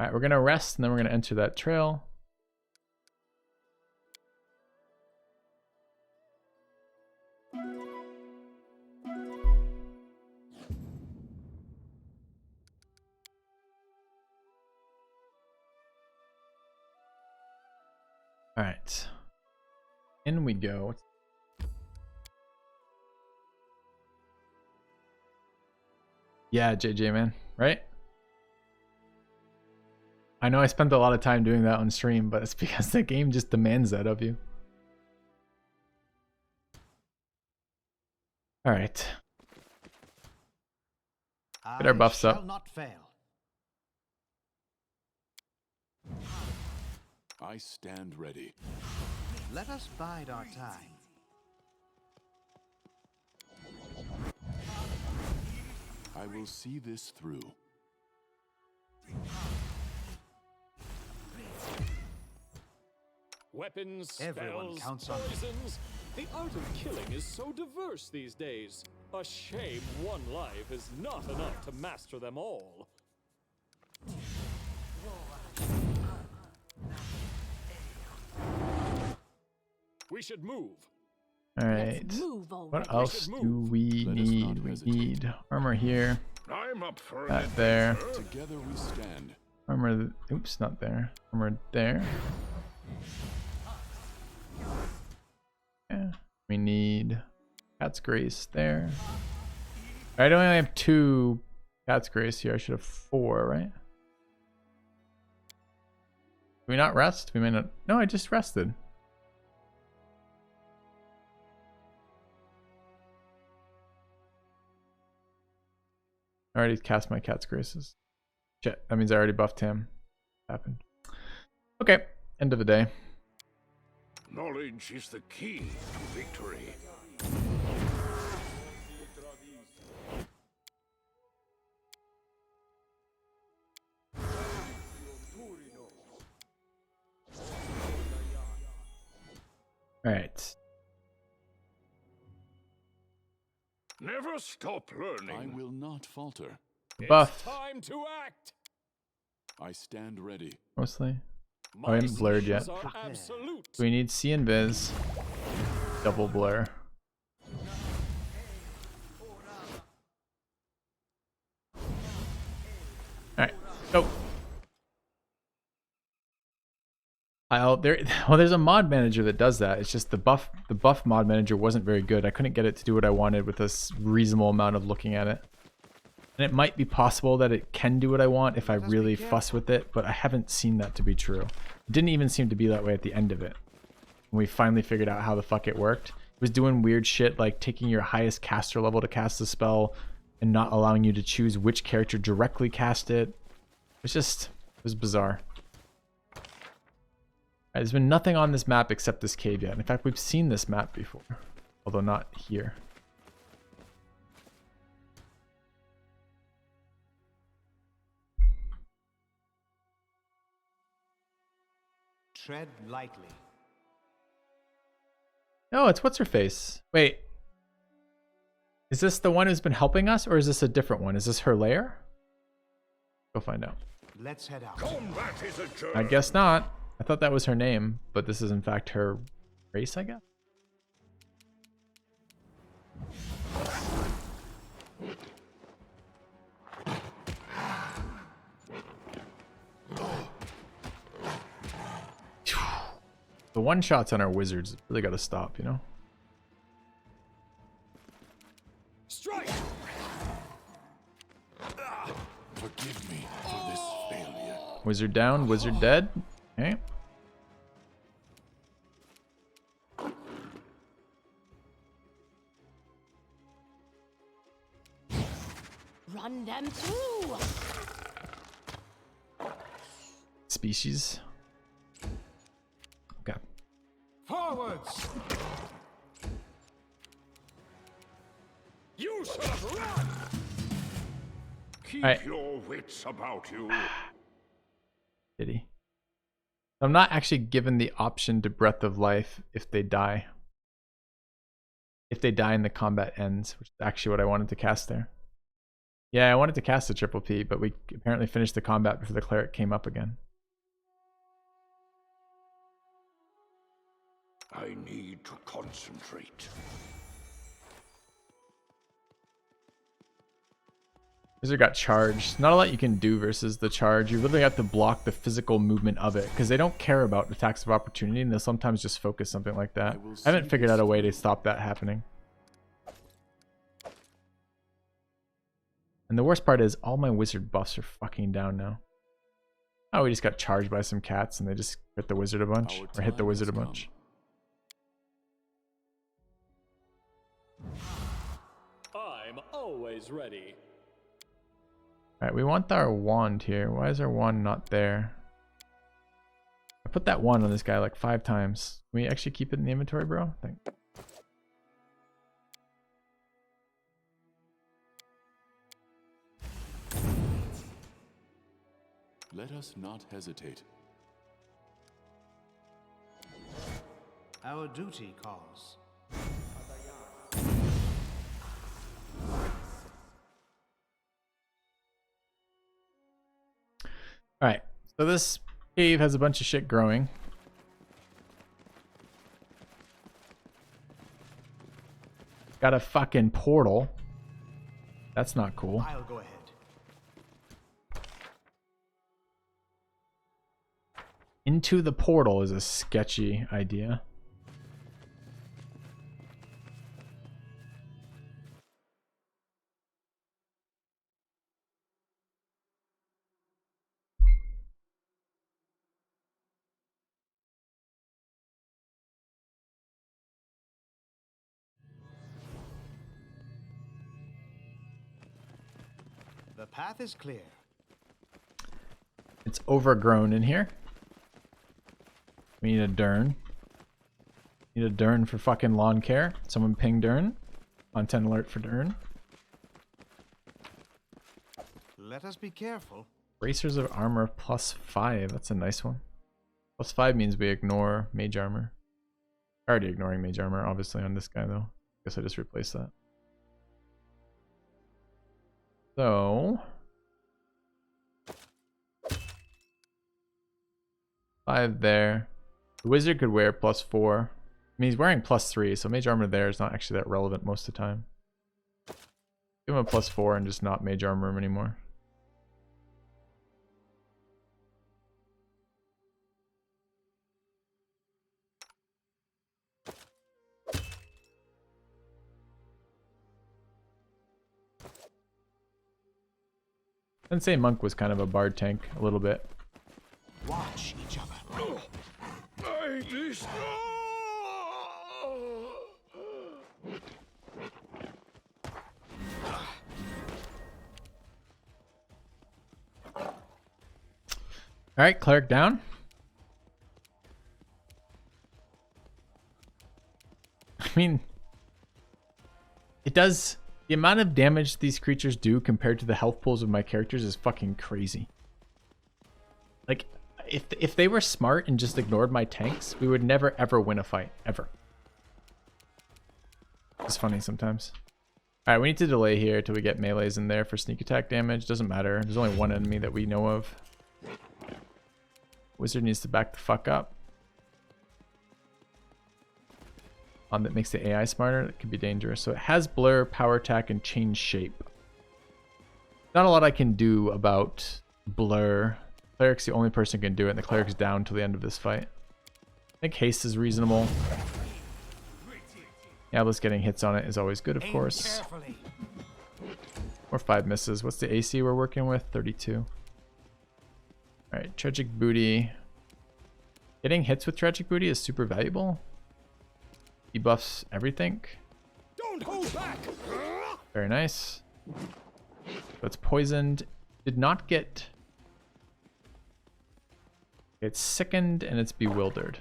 All right, we're gonna rest and then we're gonna enter that trail. All right, in we go. Yeah, JJ, man, right? I know I spent a lot of time doing that on stream, but it's because the game just demands that of you. All right. Get our buffs up. Not fail. I stand ready. Let us bide our time. I will see this through. Weapons, Everyone spells, counts on me. poisons. The art of killing is so diverse these days. A shame one life is not enough to master them all. We should move. All right. Move already. What else should do move. we Let us not need? We hesitate. need armor here. I'm up for an That there. adventure. Together we stand. Armor. Oops, not there. Armor there. Yeah. We need Cat's Grace there. I only have 2 Cat's Grace here. I should have 4, right? Did we not rest? We may not. No, I just rested. I already cast my Cat's Graces. Shit, that means I already buffed him. Happened. Okay, end of the day. Knowledge is the key to victory. All right. Never stop I learning. will not falter. Buff, Time to act. I stand ready. mostly. My I haven't blurred yet. skills are absolute. We need see invis. Double blur. Alright, go. There's a mod manager that does that. It's just the buff mod manager wasn't very good. I couldn't get it to do what I wanted with a reasonable amount of looking at it. And it might be possible that it can do what I want if I really fuss with it, but I haven't seen that to be true. It didn't even seem to be that way at the end of it. When we finally figured out how the fuck it worked. It was doing weird shit like taking your highest caster level to cast the spell and not allowing you to choose which character directly cast it. It was bizarre. There's been nothing on this map except this cave yet. In fact, we've seen this map before, although not here. Tread lightly. No, it's what's her face. Wait. Is this the one who's been helping us, or is this a different one? Is this her lair? Go find out. Let's head out. Combat is a journey. I guess not. I thought that was her name, but this is in fact her race, I guess. The one shots on our wizards really got to stop, you know? Strike. Forgive me for this failure. Wizard down, wizard dead. Okay. Run them through. Species. Okay. Forwards! You should have run. Keep Alright. your wits about you. Did he? I'm not actually given the option to Breath of Life if they die. If they die and the combat ends, which is actually what I wanted to cast there. Yeah, I wanted to cast a triple P, but we apparently finished the combat before the cleric came up again. I need to concentrate. Wizard got charged. Not a lot you can do versus the charge. You literally have to block the physical movement of it because they don't care about attacks of opportunity and they'll sometimes just focus something like that. I haven't figured out a way to stop that happening. And the worst part is all my wizard buffs are fucking down now. Oh, we just got charged by some cats and they just hit the wizard a bunch. Or hit the wizard a bunch. I'm always ready. Alright, we want our wand here. Why is our wand not there? I put that 1 on this guy like 5 times. Can we actually keep it in the inventory, bro? Let us not hesitate. Our duty calls. Alright, so this cave has a bunch of shit growing. Got a fucking portal. That's not cool. I'll go ahead. Into the portal is a sketchy idea. The path is clear. It's overgrown in here. We need a Dern. Need a Dern for fucking lawn care. Someone ping Dern. Content alert for Dern. Let us be careful. Bracers of armor +5. That's a nice one. +5 means we ignore mage armor. Already ignoring mage armor, obviously, on this guy, though. Guess I just replaced that. So... 5 there. The wizard could wear +4. I mean, he's wearing +3, so mage armor there is not actually that relevant most of the time. Give him a +4 and just not mage armor him anymore. Sensei Monk was kind of a bard tank, a little bit. Watch each other. Alright, cleric down. I mean, it does... The amount of damage these creatures do compared to the health pools of my characters is fucking crazy. Like, if they were smart and just ignored my tanks, we would never ever win a fight. Ever. It's funny sometimes. Alright, we need to delay here till we get melees in there for sneak attack damage. Doesn't matter. There's only one enemy that we know of. Wizard needs to back the fuck up. That makes the AI smarter. That could be dangerous. So it has blur, power attack, and change shape. Not a lot I can do about blur. Cleric's the only person who can do it, and the cleric's down till the end of this fight. I think haste is reasonable. Diablo's getting hits on it is always good, of course. Or 5 misses. What's the AC we're working with? 32. Alright, Tragic Booty. Getting hits with Tragic Booty is super valuable. Debuffs everything. Don't hold back. Very nice. So it's poisoned. Did not get... It's sickened and it's bewildered.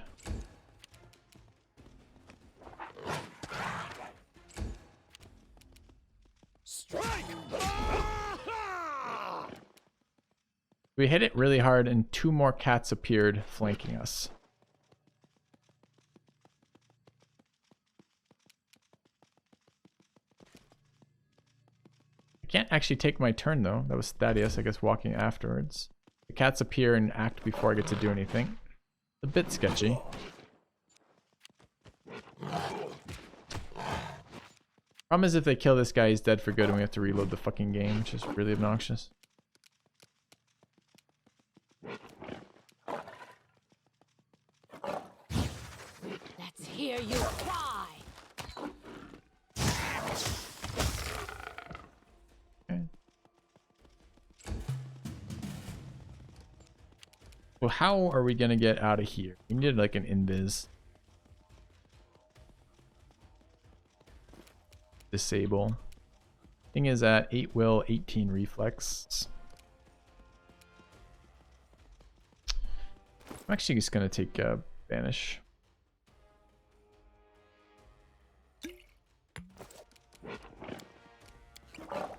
Strike. We hit it really hard and 2 more cats appeared flanking us. I can't actually take my turn though. That was Thaddeus, I guess, walking afterwards. The cats appear and act before I get to do anything. A bit sketchy. Problem is if they kill this guy, he's dead for good and we have to reload the fucking game, which is really obnoxious. Let's hear you cry. Okay. So how are we gonna get out of here? We need like an invis. Disable. Thing is at 8 will, 18 reflex. I'm actually just gonna take Banish.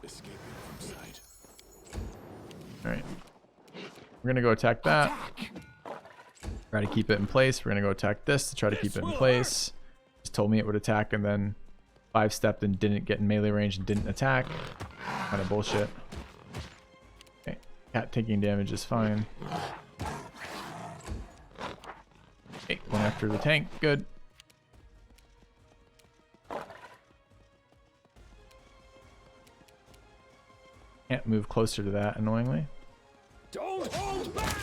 Escaping from sight. Alright. We're gonna go attack that. Try to keep it in place. We're gonna go attack this to try to keep it in place. Just told me it would attack and then 5-stepped and didn't get in melee range and didn't attack. Kind of bullshit. Okay. Cat taking damage is fine. Okay, going after the tank. Good. Can't move closer to that, annoyingly. Don't hold back!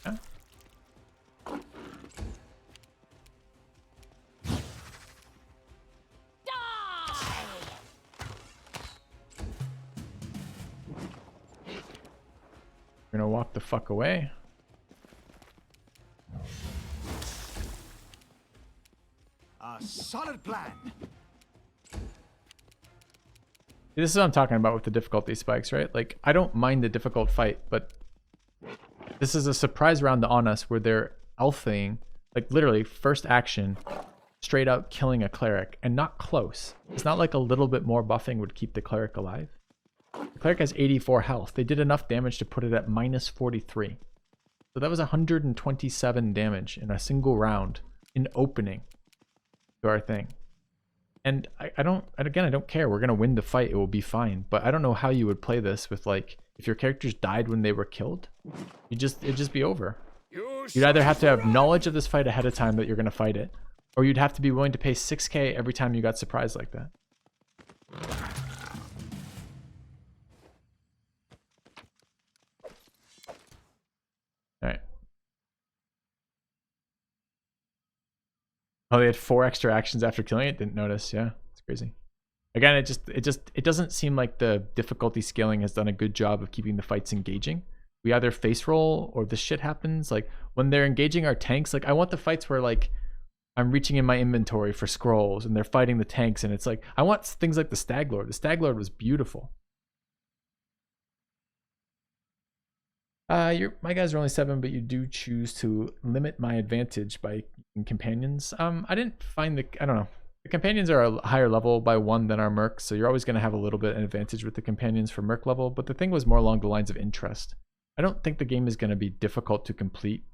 Yeah. We're gonna walk the fuck away. A solid plan. This is what I'm talking about with the difficulty spikes, right? Like, I don't mind the difficult fight, but this is a surprise round on us where they're alphaing, like literally first action, straight out killing a cleric, and not close. It's not like a little bit more buffing would keep the cleric alive. The cleric has 84 health. They did enough damage to put it at minus 43. So that was 127 damage in a single round in opening to our thing. And I don't care. We're going to win the fight. It will be fine. But I don't know how you would play this with, like, if your characters died when they were killed, it'd just be over. You'd either have to have knowledge of this fight ahead of time that you're going to fight it, or you'd have to be willing to pay 6k every time you got surprised like that. Alright. Oh, they had 4 extra actions after killing it? Didn't notice. Yeah, it's crazy. Again, it doesn't seem like the difficulty scaling has done a good job of keeping the fights engaging. We either face roll or this shit happens. Like, when they're engaging our tanks, like, I want the fights where, like, I'm reaching in my inventory for scrolls and they're fighting the tanks, and it's like, I want things like the Stag Lord. The Stag Lord was beautiful. My guys are only 7, but you do choose to limit my advantage by companions. I didn't find I don't know. The companions are a higher level by 1 than our mercs, so you're always going to have a little bit of an advantage with the companions for merc level, but the thing was more along the lines of interest. I don't think the game is going to be difficult to complete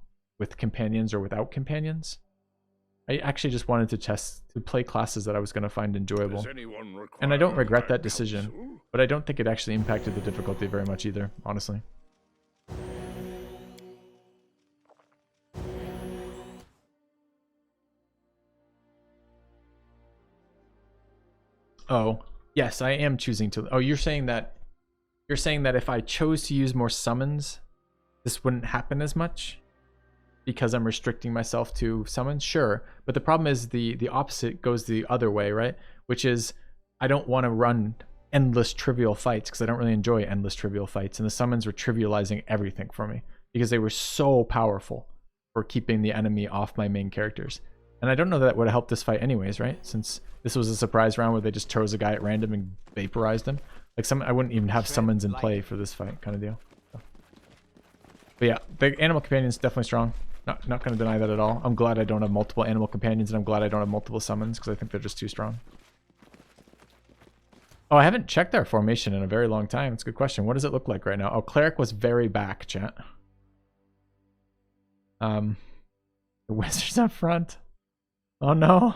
with companions or without companions. I actually just wanted to play classes that I was going to find enjoyable. And I don't regret that decision, but I don't think it actually impacted the difficulty very much either, honestly. Oh, yes, I am choosing to. Oh, you're saying that if I chose to use more summons, this wouldn't happen as much because I'm restricting myself to summons? Sure, but the problem is the opposite goes the other way, right? Which is I don't want to run endless trivial fights because I don't really enjoy endless trivial fights, and the summons were trivializing everything for me because they were so powerful for keeping the enemy off my main characters. And I don't know that would have helped this fight anyways, right? Since this was a surprise round where they just chose a guy at random and vaporized him. Like, I wouldn't even have summons in play for this fight, kind of deal. So. But yeah, the animal companion is definitely strong. Not going to deny that at all. I'm glad I don't have multiple animal companions, and I'm glad I don't have multiple summons because I think they're just too strong. Oh, I haven't checked our formation in a very long time. It's a good question. What does it look like right now? Oh, cleric was very back, chat. The wizard's up front. Oh no.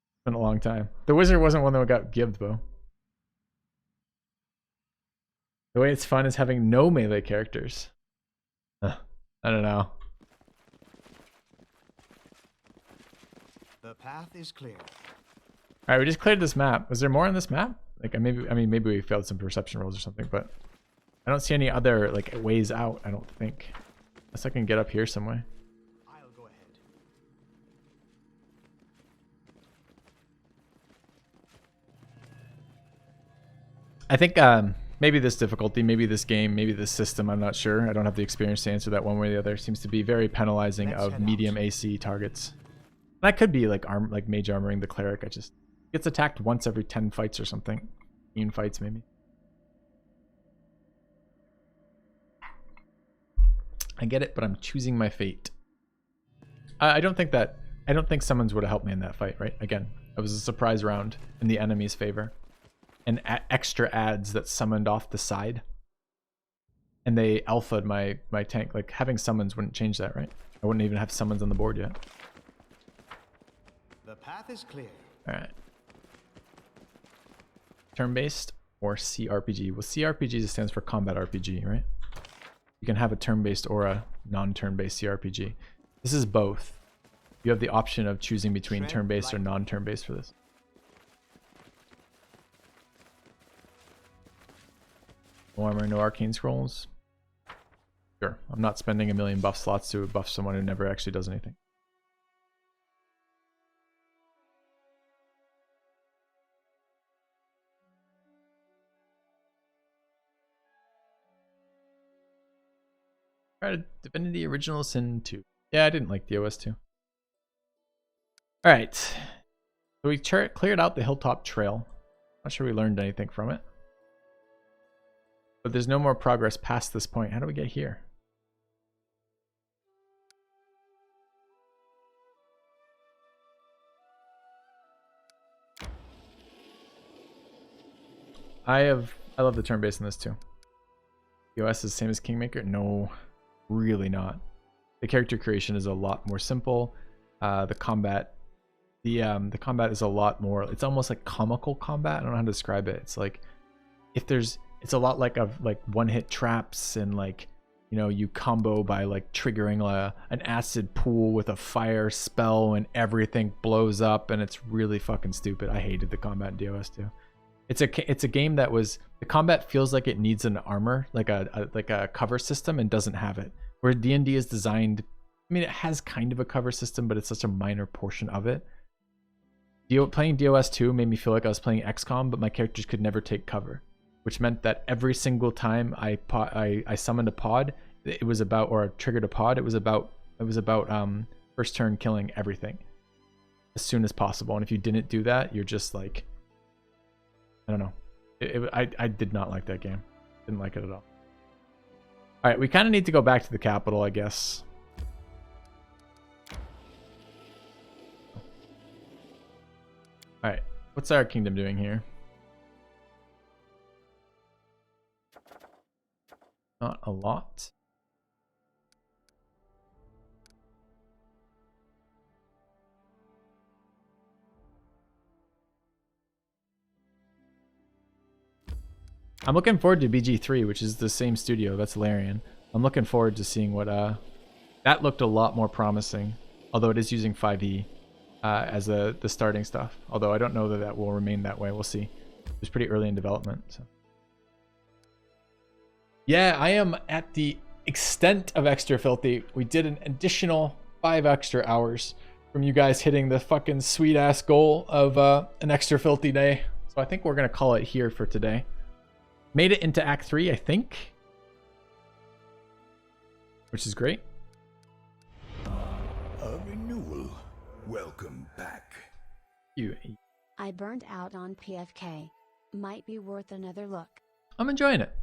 It's been a long time. The wizard wasn't one that got gibbed though. The way it's fun is having no melee characters. I don't know. The path is clear. All right, we just cleared this map. Was there more on this map? Like, maybe we failed some perception rolls or something, but I don't see any other like ways out. I don't think, unless I can get up here some way. I'll go ahead. I think maybe this difficulty, maybe this game, maybe this system. I'm not sure. I don't have the experience to answer that one way or the other. Seems to be very penalizing of medium AC targets. That could be like mage armoring the cleric. I just gets attacked once every 10 fights or something. 15 fights maybe. I get it, but I'm choosing my fate. I don't think summons would have helped me in that fight, right? Again, it was a surprise round in the enemy's favor. And extra adds that summoned off the side. And they alpha'd my tank. Like, having summons wouldn't change that, right? I wouldn't even have summons on the board yet. The path is clear. Alright. Turn-based or CRPG? Well, CRPG stands for Combat RPG, right? You can have a turn-based or a non-turn-based CRPG. This is both. You have the option of choosing between turn-based or non-turn-based for this. No armor, no arcane scrolls. Sure, I'm not spending a million buff slots to buff someone who never actually does anything. Tried Divinity Original Sin 2. Yeah, I didn't like DOS 2. Alright. So we cleared out the Hilltop Trail. Not sure we learned anything from it. But there's no more progress past this point. How do we get here? I love the turn based in this too. DOS is the same as Kingmaker? No, really not. The character creation is a lot more simple. The combat is a lot more, it's almost like comical combat. I don't know how to describe it. It's like it's a lot like one-hit traps, and like, you know, you combo by like triggering an acid pool with a fire spell and everything blows up, and it's really fucking stupid. I hated the combat in DOS too. It's a game that the combat feels like it needs an armor, like a cover system, and doesn't have it. Where D&D is designed, I mean, it has kind of a cover system, but it's such a minor portion of it. Playing DOS 2 made me feel like I was playing XCOM, but my characters could never take cover, which meant that every single time I summoned a pod, it was about, or triggered a pod, it was about first turn killing everything as soon as possible. And if you didn't do that, you're just like, I don't know. I did not like that game. Didn't like it at all. All right, we kind of need to go back to the capital, I guess. All right, what's our kingdom doing here? Not a lot. I'm looking forward to BG3, which is the same studio. That's Larian. I'm looking forward to seeing what that looked a lot more promising, although it is using 5e as the starting stuff. Although I don't know that will remain that way. We'll see. It's pretty early in development. So. Yeah, I am at the extent of Extra Filthy. We did an additional 5 extra hours from you guys hitting the fucking sweet ass goal of an Extra Filthy day. So I think we're gonna call it here for today. Made it into Act 3, I think. Which is great. A renewal. Welcome back. I burned out on PFK. Might be worth another look. I'm enjoying it.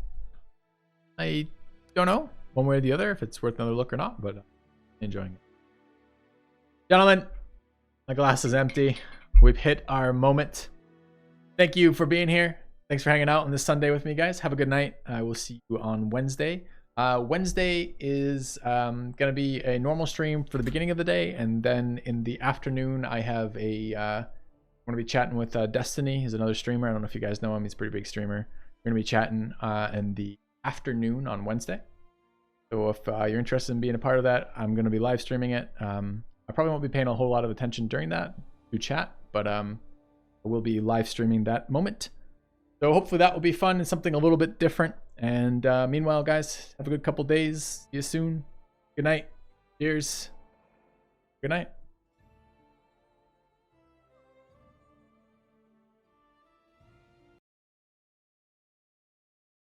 I don't know one way or the other if it's worth another look or not, but I'm enjoying it. Gentlemen, my glass is empty. We've hit our moment. Thank you for being here. Thanks for hanging out on this Sunday with me, guys. Have a good night. I will see you on Wednesday. Wednesday is going to be a normal stream for the beginning of the day. And then in the afternoon, I have I'm going to be chatting with Destiny. He's another streamer. I don't know if you guys know him. He's a pretty big streamer. We're going to be chatting in the afternoon on Wednesday. So if you're interested in being a part of that, I'm going to be live streaming it. I probably won't be paying a whole lot of attention during that to chat, but I will be live streaming that moment. So hopefully that will be fun and something a little bit different. And meanwhile, guys, have a good couple days. See you soon. Good night. Cheers. Good night.